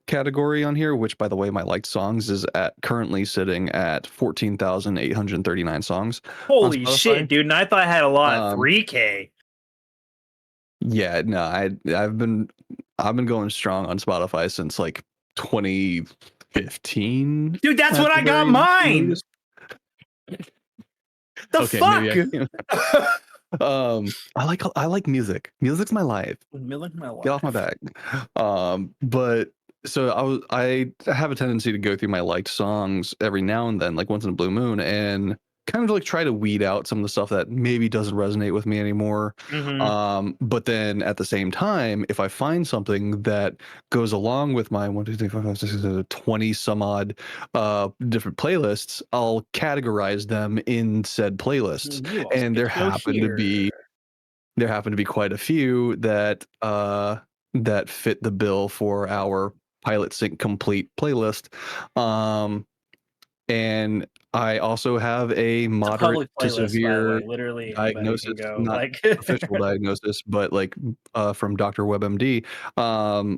category on here, which, by the way, my liked songs is currently sitting at 14,839 songs. Holy shit, dude! And I thought I had a lot, 3K. Yeah, no, I've been going strong on Spotify since like 2015. Dude, that's when I got mine. The fuck? I like music. Music's my life. Get off my back. But so I have a tendency to go through my liked songs every now and then, like once in a blue moon, and kind of like try to weed out some of the stuff that maybe doesn't resonate with me anymore. But then at the same time, if I find something that goes along with my 1, 2, 3, 4, 5, 6, 7, 20 some odd different playlists, I'll categorize them in said playlists. You also And get to go here. there happen to be quite a few that that fit the bill for our Pilot Sync Complete playlist. And I also have a It's a moderate public to playlist, by the severe way. Literally, anybody diagnosis, can go. not Like, official diagnosis, but like from Dr. WebMD. I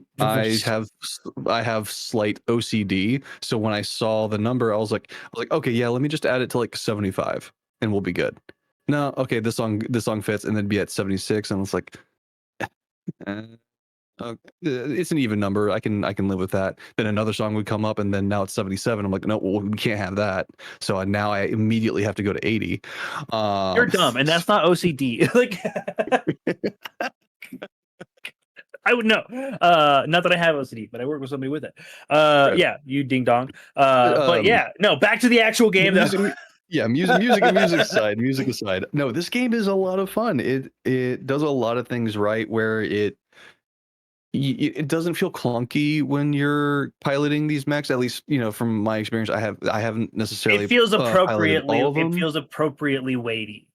have slight OCD, so when I saw the number, I was like, okay, yeah, let me just add it to like 75, and we'll be good. No, okay, this song fits, and then be at 76, and it's like, eh, it's an even number. I can live with that. Then another song would come up, and then now it's 77. I'm like, no, well, we can't have that. So now I immediately have to go to 80. you're dumb, and that's not OCD. Like, I would know. Not that I have OCD, but I work with somebody with it. Right. Yeah, you ding dong. But yeah, no, back to the actual game though. Music aside. No, this game is a lot of fun. It does a lot of things right where it doesn't feel clunky when you're piloting these mechs. At least, from my experience, I haven't necessarily It feels piloted all of them. It feels appropriately weighty.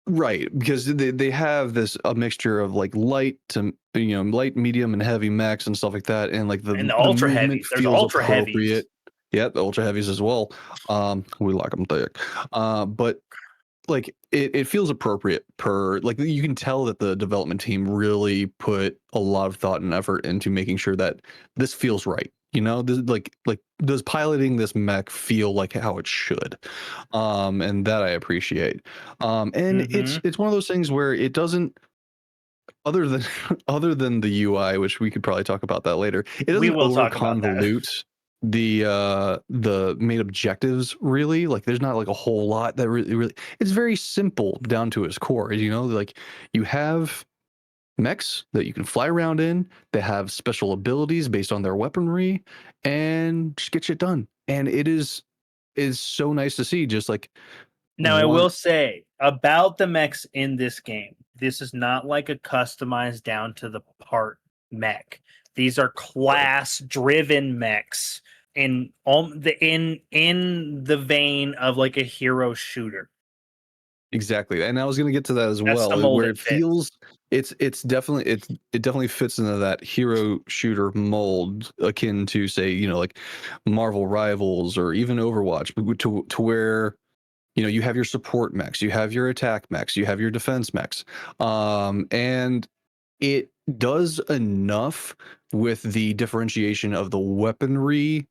Right, because they have a mixture of like light to light, medium, and heavy mechs and stuff like that, and like And the the ultra movement heavies. There's feels ultra heavies. appropriate. Yeah, the ultra heavies as well. We like them thick. But like it feels appropriate per, like, you can tell that the development team really put a lot of thought and effort into making sure that this feels right. This, like does piloting this mech feel like how it should? And that I appreciate. And it's one of those things where it doesn't, other than other than the UI, which we could probably talk about that later, it We doesn't will over talk about that. convolute the main objectives, really. Like, there's not like a whole lot that really it's very simple down to its core. Like, you have mechs that you can fly around in, that have special abilities based on their weaponry, and just get shit done. And it is so nice to see. Just like, Now, I will say about the mechs in this game, this is not like a customized down to the part mech. These are class driven mechs in the vein of like a hero shooter. Exactly, and I was going to get to that as That's the well, mold where it it fits. feels it definitely fits into that hero shooter mold, akin to, say, like Marvel Rivals or even Overwatch, to where you have your support mechs, you have your attack mechs, you have your defense mechs, and it does enough with the differentiation of the weaponry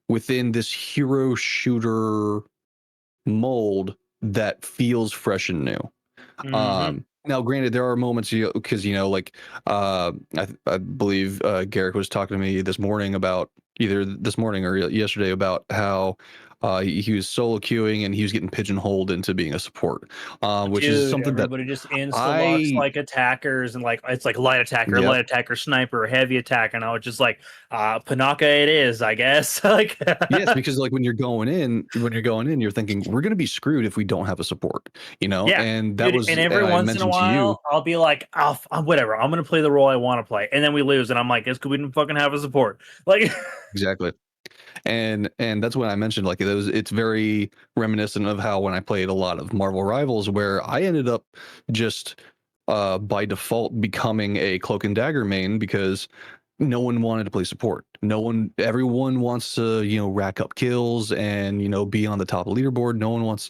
within this hero shooter mold that feels fresh and new. Now, granted, there are moments, because like I believe Garrick was talking to me this morning about, either this morning or yesterday, about how he was solo queuing and he was getting pigeonholed into being a support, which is something that Everybody just insta locks like attackers, and like it's like light attacker, sniper, heavy attacker. And I was just like, Panaka it is, I guess. Like, yes, because like when you're going in, you're thinking, we're gonna be screwed if we don't have a support, yeah, and that dude, was, and every and I once in a mentioned to you. while, I'll be like, whatever, I'm gonna play the role I want to play, and then we lose, and I'm like, it's because we didn't fucking have a support. Like, Exactly. And that's when I mentioned, like, it's very reminiscent of how, when I played a lot of Marvel Rivals, where I ended up just by default becoming a cloak and dagger main, because no one wanted to play support. Everyone wants to, rack up kills and, be on the top of the leaderboard. No one wants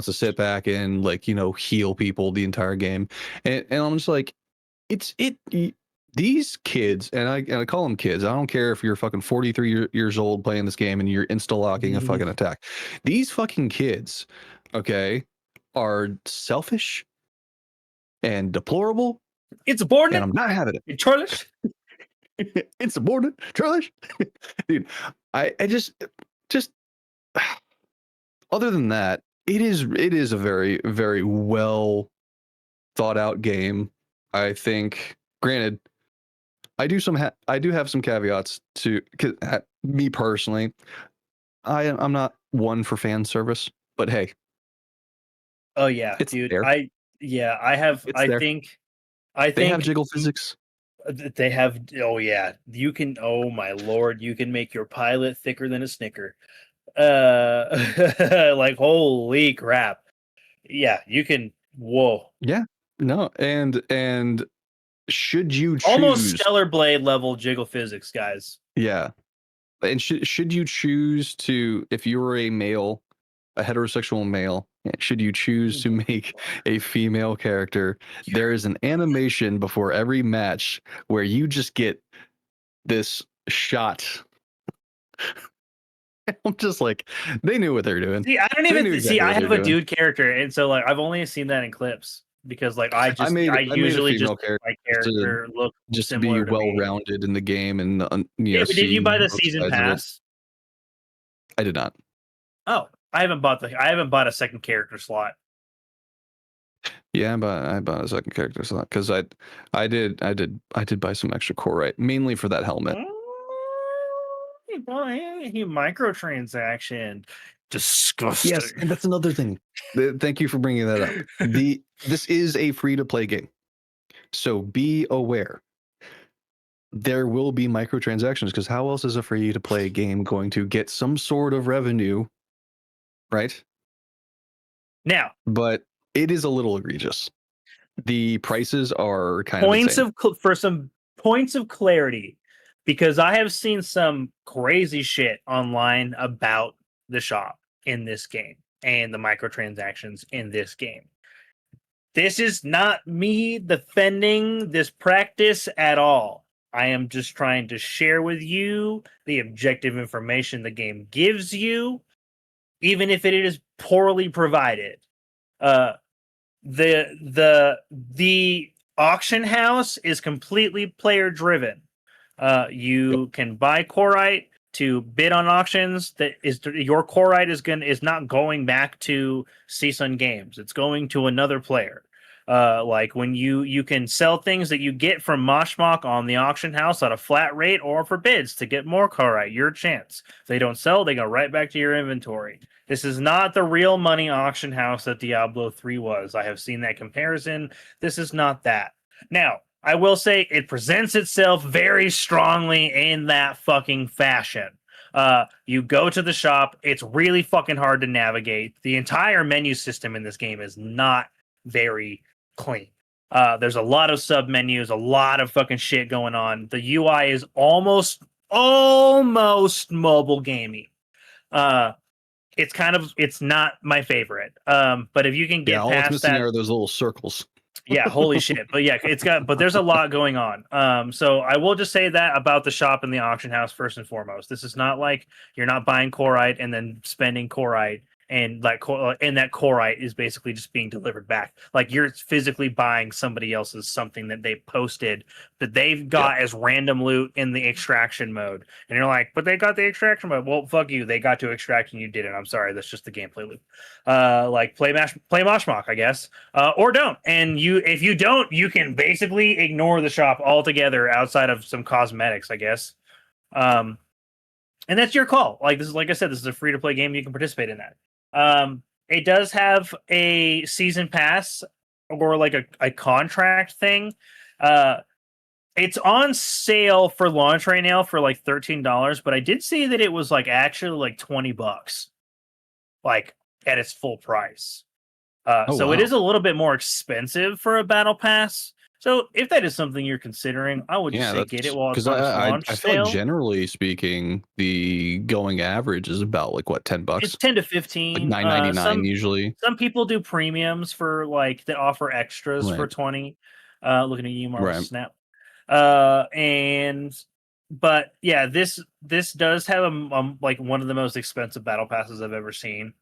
to sit back and, like, heal people the entire game. And I'm just like, these kids, and I call them kids. I don't care if you're fucking 43 years old playing this game and you're insta locking a fucking attack. These fucking kids, okay, are selfish and deplorable, insubordinate, and I'm not having it. churlish. Insubordinate, churlish, dude. I just other than that, it is a very, very well thought out game. I think, granted, I do have some caveats to, 'cause, me personally, I'm not one for fan service. But hey, Oh yeah, it's dude. there. I have. It's I there. think. They have jiggle physics. They have. Oh yeah, you can. Oh my lord, you can make your pilot thicker than a Snicker. Like holy crap. Yeah, you can. Whoa. Yeah. No, and should you Almost choose, stellar blade level jiggle physics, guys. yeah, and should you choose to, if you were a male, a heterosexual male, should you choose to make a female character, there is an animation before every match where you just get this shot. I'm just like, they knew what they were doing. See, I don't They even knew see. exactly I what they have were a doing. dude character, and so like I've only seen that in clips because like I I made a usually just female character my to character look just to be similar to well me. rounded in the game and Yeah, but did you see buy the both season sides of it. pass? I did not. Oh, I haven't bought a second character slot. Yeah, but I bought a second character slot because I did buy some extra core, right? Mainly for that helmet. He microtransaction. Disgusting. Yes, and that's another thing. Thank you for bringing that up. This is a free to play game, so be aware. There will be microtransactions because how else is a free to play game going to get some sort of revenue, right? Now, But it is a little egregious. The prices are kind points of insane. for some points of clarity, because I have seen some crazy shit online about the shop in this game and the microtransactions in this game. This is not me defending this practice at all. I am just trying to share with you the objective information the game gives you, even if it is poorly provided. Uh, the auction house is completely player driven. You can buy Corite to bid on auctions. That is, your Corite is not going back to CSUN Games. It's going to another player. Like when you can sell things that you get from Moshmok on the auction house at a flat rate or for bids to get more Corite. Your chance. If they don't sell, they go right back to your inventory. This is not the real money auction house that Diablo 3 was. I have seen that comparison. This is not that. Now, I will say it presents itself very strongly in that fucking fashion. You go to the shop, it's really fucking hard to navigate. The entire menu system in this game is not very clean. There's a lot of sub menus, a lot of fucking shit going on. The UI is almost mobile gamey. It's not my favorite. But if you can get Yeah, all it's past missing that, are those little circles. yeah, holy shit. But yeah, but there's a lot going on. So I will just say that about the shop and the auction house first and foremost. This is not like you're not buying Corite and then spending Corite and that Corite is basically just being delivered back. Like you're physically buying somebody else's something that they posted that they've got as random loot in the extraction mode. And you're like, but they got the extraction mode. Well, fuck you. They got to extract and you didn't. I'm sorry. That's just the gameplay loop. Like play Moshmok, I guess. Or don't. And if you don't, you can basically ignore the shop altogether outside of some cosmetics, I guess. And that's your call. Like this is, like I said, this is a free to play game. You can participate in that. It does have a season pass or like a contract thing. It's on sale for launch right now for like $13, but I did see that it was like actually like $20, like at its full price. So it is a little bit more expensive for a battle pass. So if that is something you're considering, I would just say get it while it's on its launch I feel sale. like generally speaking, the going average is about like what, $10? It's 10 to 15. Like $9.99 usually. Some people do premiums for like that offer extras for Right. 20. Looking at you, Marvel Right. Snap. But yeah, this does have like one of the most expensive battle passes I've ever seen.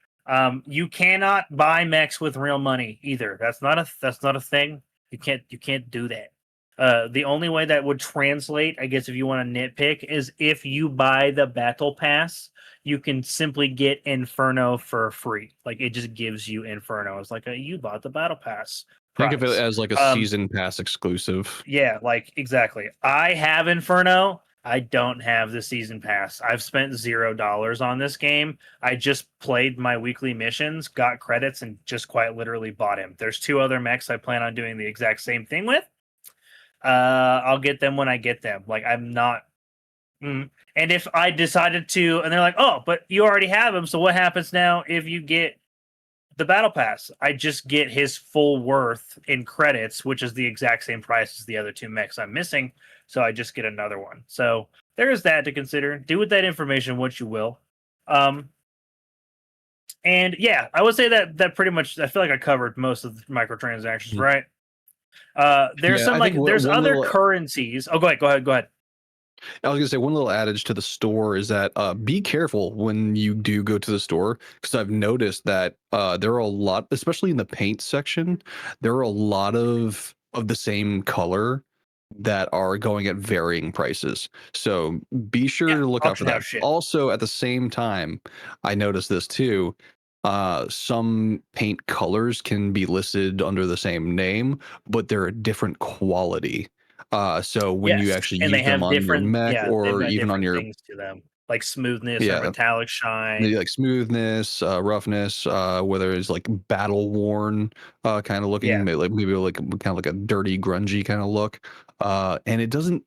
You cannot buy mechs with real money either. That's not a thing. You can't do that. The only way that would translate, I guess, if you want to nitpick, is if you buy the battle pass, you can simply get Inferno for free. Like it just gives you Inferno. It's like you bought the battle pass. Think of it price. as like a season pass exclusive. Yeah, like exactly. I have Inferno. I don't have the season pass. I've spent $0 on this game. I just played my weekly missions, got credits, and just quite literally bought him. There's 2 other mechs I plan on doing the exact same thing with. I'll get them when I get them. Like, I'm not. And if I decided to, and they're like, "Oh, but you already have him, so what happens now if you get the battle pass?" I just get his full worth in credits, which is the exact same price as the other 2 mechs I'm missing. So I just get another one. So there is that to consider. Do with that information what you will. And yeah, I would say that pretty much. I feel like I covered most of the microtransactions, right? There's Yeah, some I like think there's one other little currencies. Oh, go ahead. I was gonna say one little adage to the store is that be careful when you do go to the store, because I've noticed that there are a lot, especially in the paint section, there are a lot of the same color that are going at varying prices. So be sure Yeah, to look out for auction that. house shit. Also, at the same time, I noticed this too. Some paint colors can be listed under the same name, but they're a different quality. So when you Yes, actually and they use them have on your different. mech Yeah, they've or got even on different your, things to them, like smoothness or yeah, metallic maybe shine. like smoothness, roughness, whether it's like battle worn, kind of looking, Yeah, maybe like kind of like a dirty, grungy kind of look. And it doesn't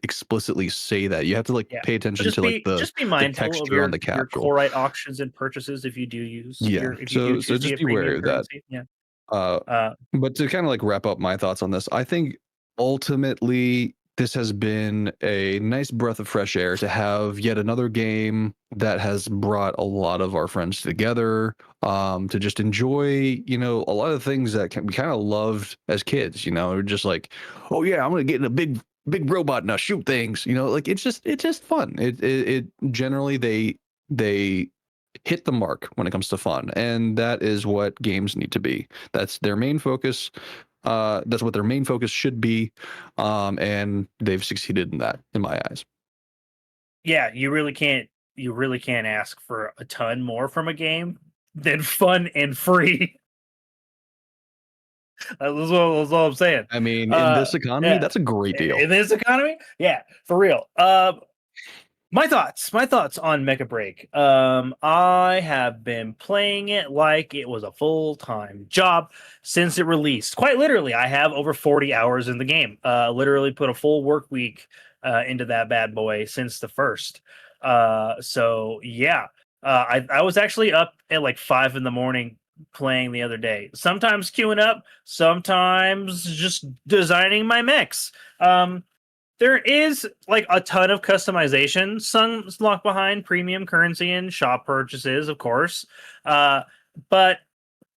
explicitly say that. You have to like yeah. pay So attention just to like be just be the mindful of texture on the your capsule. chlorite auctions and purchases if you do Yeah. So choose to just get be wary premium of that. currency. Yeah. Uh, Uh, but to kind of like wrap up my thoughts on this, I think ultimately this has been a nice breath of fresh air to have yet another game that has brought a lot of our friends together, to just enjoy, a lot of things that we kind of loved as kids. We're just like, oh yeah, I'm gonna get in a big robot and shoot things. Like it's just fun. It generally they hit the mark when it comes to fun, and that is what games need to be. That's their main focus. That's what their main focus should be, and they've succeeded in that, in my eyes. yeah, you really can't ask for a ton more from a game than fun and free. That's all I'm saying. I mean, in this economy, Yeah, that's a great deal. in this economy, yeah, for real. My thoughts on Mecha Break. I have been playing it like it was a full-time job since it released. Quite literally, I have over 40 hours in the game. Literally put a full work week into that bad boy since the first. So yeah. I was actually up at like 5 in the morning playing the other day. Sometimes queuing up, sometimes just designing my mechs. There is like a ton of customization. Some locked behind premium currency and shop purchases, of course. But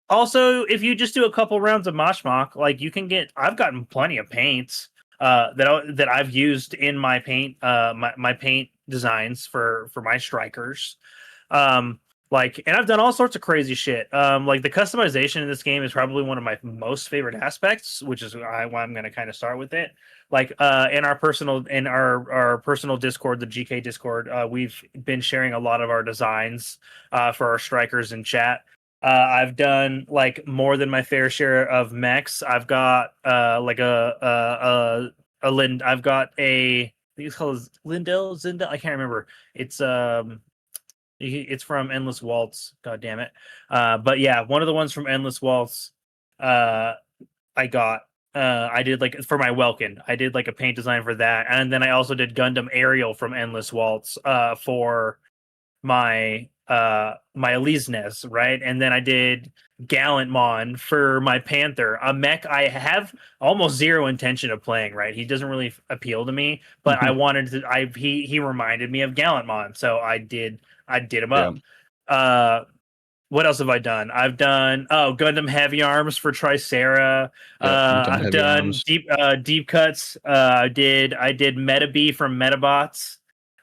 also, if you just do a couple rounds of Moshmock, like you can get. I've gotten plenty of paints that I've used in my paint my paint designs for my strikers. Um, and I've done all sorts of crazy shit. Like the customization in this game is probably one of my most favorite aspects, which is why I'm going to kind of start with it. Like in our personal Discord, the GK Discord, we've been sharing a lot of our designs for our strikers in chat. I've done like more than my fair share of mechs. I've got like a Lind. I've got a I think it's called Zindel. I can't remember. It's from Endless Waltz. God damn it. But yeah, one of the ones from Endless Waltz. Uh, I got. I did like for my Welkin. I did like a paint design for that, and then I also did Gundam Ariel from Endless Waltz. For my Elise, right? And then I did Gallantmon for my Panther, a mech I have almost zero intention of playing, right? He doesn't really appeal to me, but I wanted to he reminded me of Gallantmon, so I did him Yeah. up. What else have I done? I've done Gundam Heavy Arms for Tricera. Yep. Done I've heavy done arms. deep cuts. I did Metabee from Metabots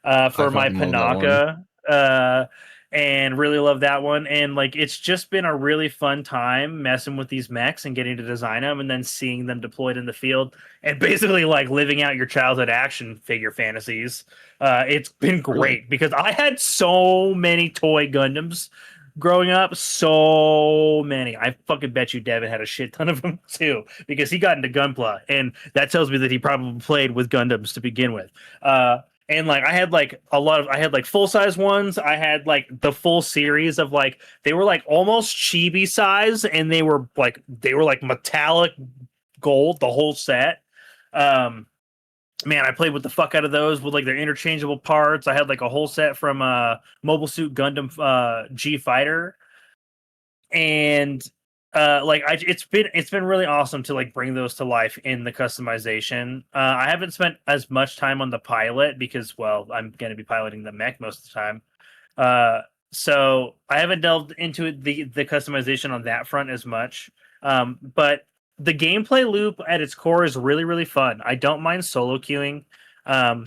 I for my fucking love that one. Panaka. And really love that one. And like it's just been a really fun time messing with these mechs and getting to design them and then seeing them deployed in the field and basically like living out your childhood action figure fantasies. It's been Really. great because I had so many toy Gundams growing up, so many. I fucking bet you Devin had a shit ton of them too, because he got into Gunpla, and that tells me that he probably played with Gundams to begin with. And like I had like I had like full size ones. I had like the full series of like they were like almost chibi size, and they were like metallic gold, the whole set. Man, I played with the fuck out of those with like their interchangeable parts. I had like a whole set from Mobile Suit Gundam G Fighter, and it's been really awesome to like bring those to life in the customization. I haven't spent as much time on the pilot because, well, I'm going to be piloting the mech most of the time. So I haven't delved into the customization on that front as much. But the gameplay loop at its core is really, really fun. I don't mind solo queuing. I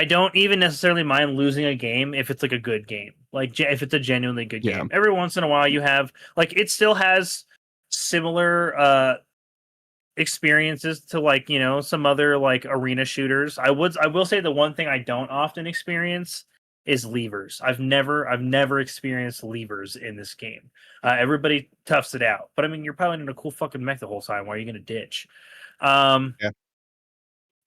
don't even necessarily mind losing a game if it's like a good game. Like if it's a genuinely good game. Every once in a while you have like it still has similar experiences to like, you know, some other like arena shooters. I will say the one thing I don't often experience is levers. I've never experienced levers in this game. Everybody toughs it out. But I mean, you're piloting a cool fucking mech the whole time. Why are you going to ditch? Yeah.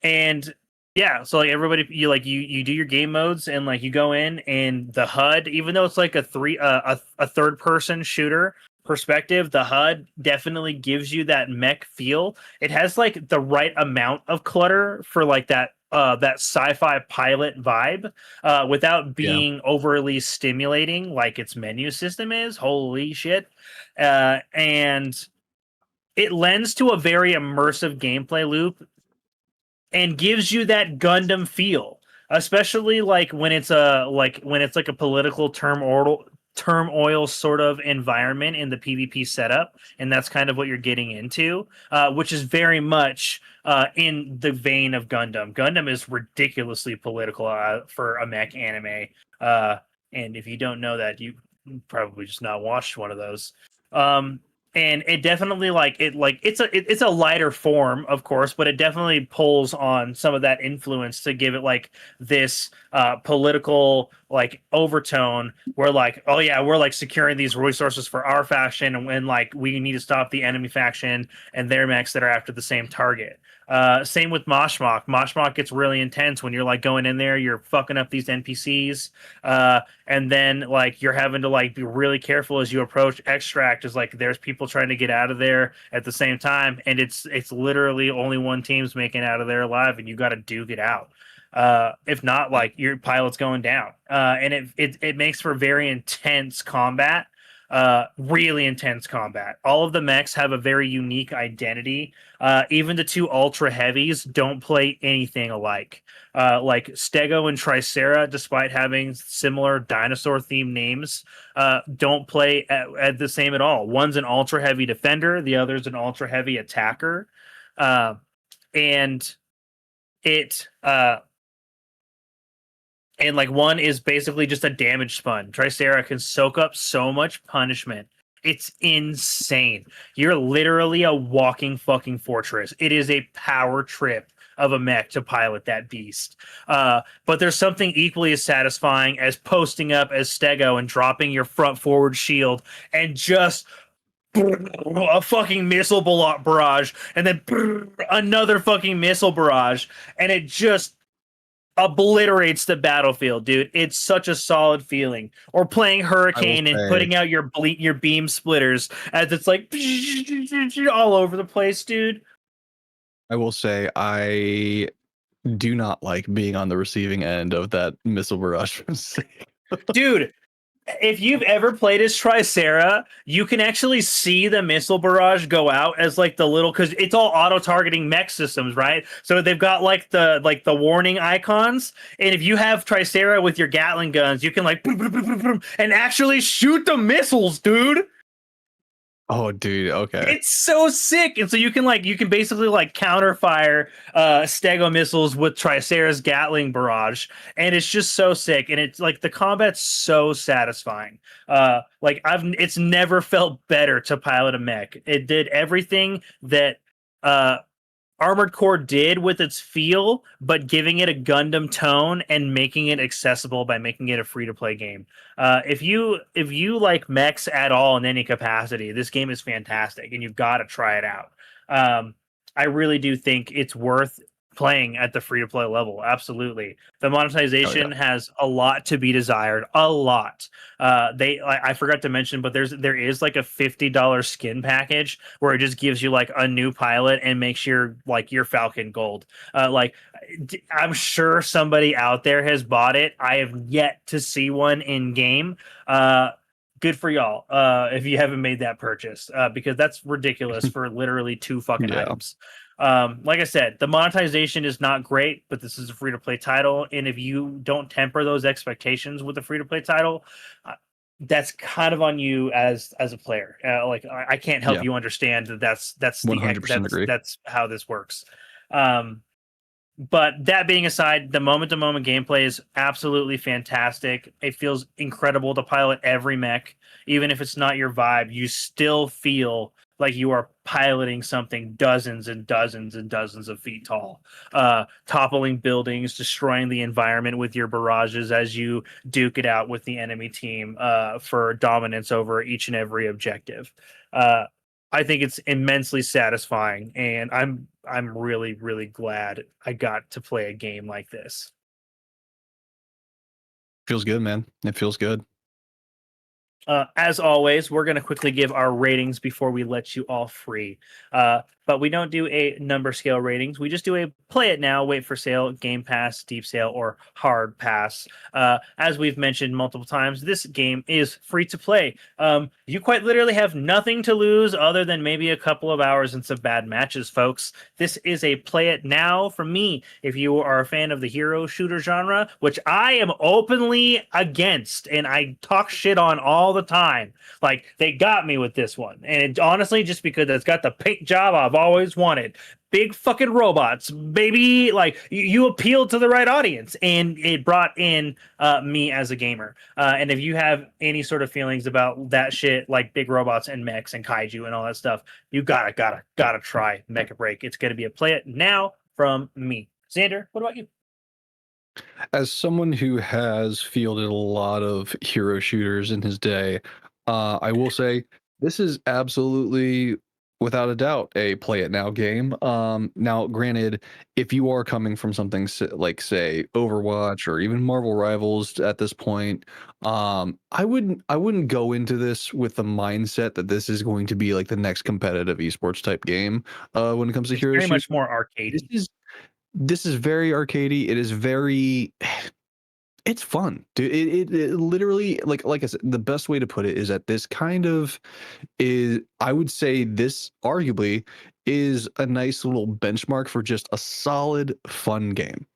And yeah, so like everybody, you do your game modes and like you go in and the HUD, even though it's like a third person shooter perspective, the HUD definitely gives you that mech feel. It has like the right amount of clutter for like that sci-fi pilot vibe without being overly stimulating like its menu system is. Holy shit. And it lends to a very immersive gameplay loop and gives you that Gundam feel, especially like when it's like a political turmoil sort of environment in the PvP setup, and that's kind of what you're getting into, which is very much in the vein of Gundam. Gundam is ridiculously political for a mech anime, and if you don't know that, you probably just not watched one of those. And it definitely it's a lighter form, of course, but it definitely pulls on some of that influence to give it like this political like overtone where like, oh yeah, we're like securing these resources for our faction, and when like we need to stop the enemy faction and their mechs that are after the same target. Same with Moshmok. Moshmok gets really intense when you're like going in there, you're fucking up these NPCs, and then like you're having to like be really careful as you approach extract, is like there's people trying to get out of there at the same time, and it's literally only one team's making out of there alive, and you got to duke it out. If not, like your pilot's going down, and it makes for very intense combat. Really intense combat. All of the mechs have a very unique identity. Even the two ultra heavies don't play anything alike. Like Stego and Tricera, despite having similar dinosaur themed names, don't play at the same at all. One's an ultra heavy defender, the other's an ultra heavy attacker, and it and like one is basically just a damage sponge. Tricera can soak up so much punishment. It's insane. You're literally a walking fucking fortress. It is a power trip of a mech to pilot that beast. But there's something equally as satisfying as posting up as Stego and dropping your front forward shield and just a fucking missile barrage, and then another fucking missile barrage, and it just obliterates the battlefield, dude. It's such a solid feeling. Or playing Hurricane and putting out your beam splitters as it's like all over the place, dude. I will say I do not like being on the receiving end of that missile barrage from Dude, if you've ever played as Tricera, you can actually see the missile barrage go out as like the little, because it's all auto-targeting mech systems, right? So they've got like the warning icons, and if you have Tricera with your Gatling guns, you can like and actually shoot the missiles, dude. Oh, dude, okay. It's so sick. And so you can basically like counterfire Stego missiles with Tricera's Gatling barrage, and it's just so sick. And it's like the combat's so satisfying. It's never felt better to pilot a mech. It did everything that Armored Core did with its feel, but giving it a Gundam tone and making it accessible by making it a free-to-play game. If you like mechs at all in any capacity, this game is fantastic, and you've got to try it out. I really do think it's worth playing at the free-to-play level. Absolutely, the monetization has a lot to be desired. A lot. I forgot to mention, but there is like a $50 skin package where it just gives you like a new pilot and makes your Falcon gold. I'm sure somebody out there has bought it. I have yet to see one in game. Good for y'all if you haven't made that purchase, because that's ridiculous for literally 2 fucking items. Like I said, the monetization is not great, but this is a free-to-play title, and if you don't temper those expectations with a free-to-play title, that's kind of on you as a player. I can't help you understand that's 100% agree. That's how this works. But that being aside, the moment-to-moment gameplay is absolutely fantastic. It feels incredible to pilot every mech. Even if it's not your vibe, you still feel like you are piloting something dozens and dozens and dozens of feet tall. Toppling buildings, destroying the environment with your barrages as you duke it out with the enemy team for dominance over each and every objective. I think it's immensely satisfying, and I'm really, really glad I got to play a game like this. Feels good, man. It feels good. As always, we're going to quickly give our ratings before we let you all free. But we don't do a number scale ratings. We just do a play it now, wait for sale, game pass, deep sale, or hard pass. As we've mentioned multiple times, this game is free to play. You quite literally have nothing to lose other than maybe a couple of hours and some bad matches, folks. This is a play it now from me. If you are a fan of the hero shooter genre, which I am openly against, and I talk shit on all the time. Like, they got me with this one. And it, honestly, just because it's got the paint job I've always wanted. Big fucking robots, baby. Like, you appealed to the right audience, and it brought in me as a gamer. And if you have any sort of feelings about that shit, like big robots and mechs and kaiju and all that stuff, you gotta try Mecha Break. It's gonna be a play it now from me. Xander, what about you? As someone who has fielded a lot of hero shooters in his day, I will say this is absolutely, without a doubt, a play it now game. Now, granted, if you are coming from something like, say, Overwatch or even Marvel Rivals at this point, I wouldn't go into this with the mindset that this is going to be like the next competitive esports type game. When it comes to It's hero very shooters, much more arcadey. This is very arcadey. It is very, it's fun, dude. It literally, like I said, the best way to put it is that this kind of is, I would say this arguably is a nice little benchmark for just a solid fun game,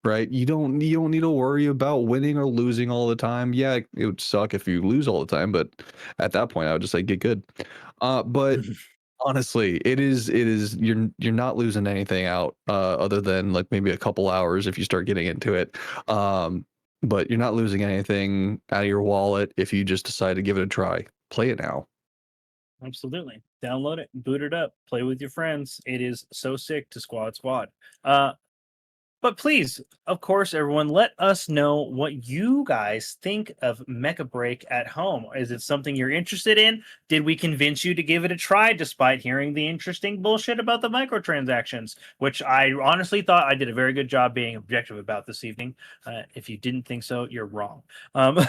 right? You don't need to worry about winning or losing all the time. Yeah, it would suck if you lose all the time, but at that point I would just say get good. But honestly, it is you're not losing anything out other than like maybe a couple hours if you start getting into it. But you're not losing anything out of your wallet if you just decide to give it a try. Play it now. Absolutely. Download it, boot it up, play with your friends. It is so sick to squad. Uh, But please, of course, everyone, let us know what you guys think of Mecha Break at home. Is it something you're interested in? Did we convince you to give it a try despite hearing the interesting bullshit about the microtransactions, which I honestly thought I did a very good job being objective about this evening. If you didn't think so, you're wrong. But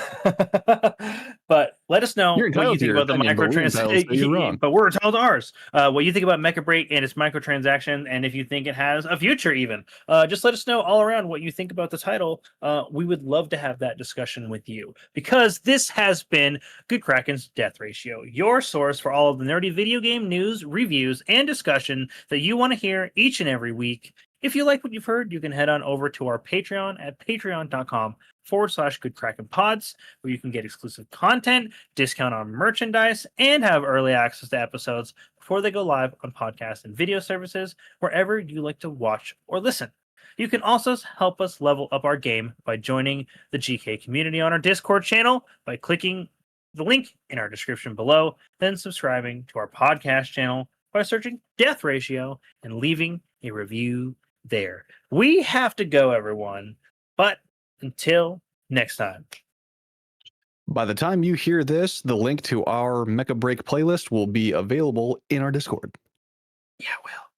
let us know You're what you entitled to think your about the opinion, but we're entitled to say you're wrong. microtransactions. But we're entitled to ours. What you think about Mecha Break and its microtransaction, and if you think it has a future, even. Just let us know all around what you think about the title. We would love to have that discussion with you, because this has been Good Kraken's Death Ratio, your source for all of the nerdy video game news, reviews, and discussion that you want to hear each and every week. If you like what you've heard, you can head on over to our Patreon at patreon.com/Good Kraken Pods, where you can get exclusive content, discount on merchandise, and have early access to episodes before they go live on podcast and video services, wherever you like to watch or listen. You can also help us level up our game by joining the GK community on our Discord channel by clicking the link in our description below, then subscribing to our podcast channel by searching Death Ratio and leaving a review there. We have to go, everyone. But until next time. By the time you hear this, the link to our Mecha Break playlist will be available in our Discord. Yeah, well.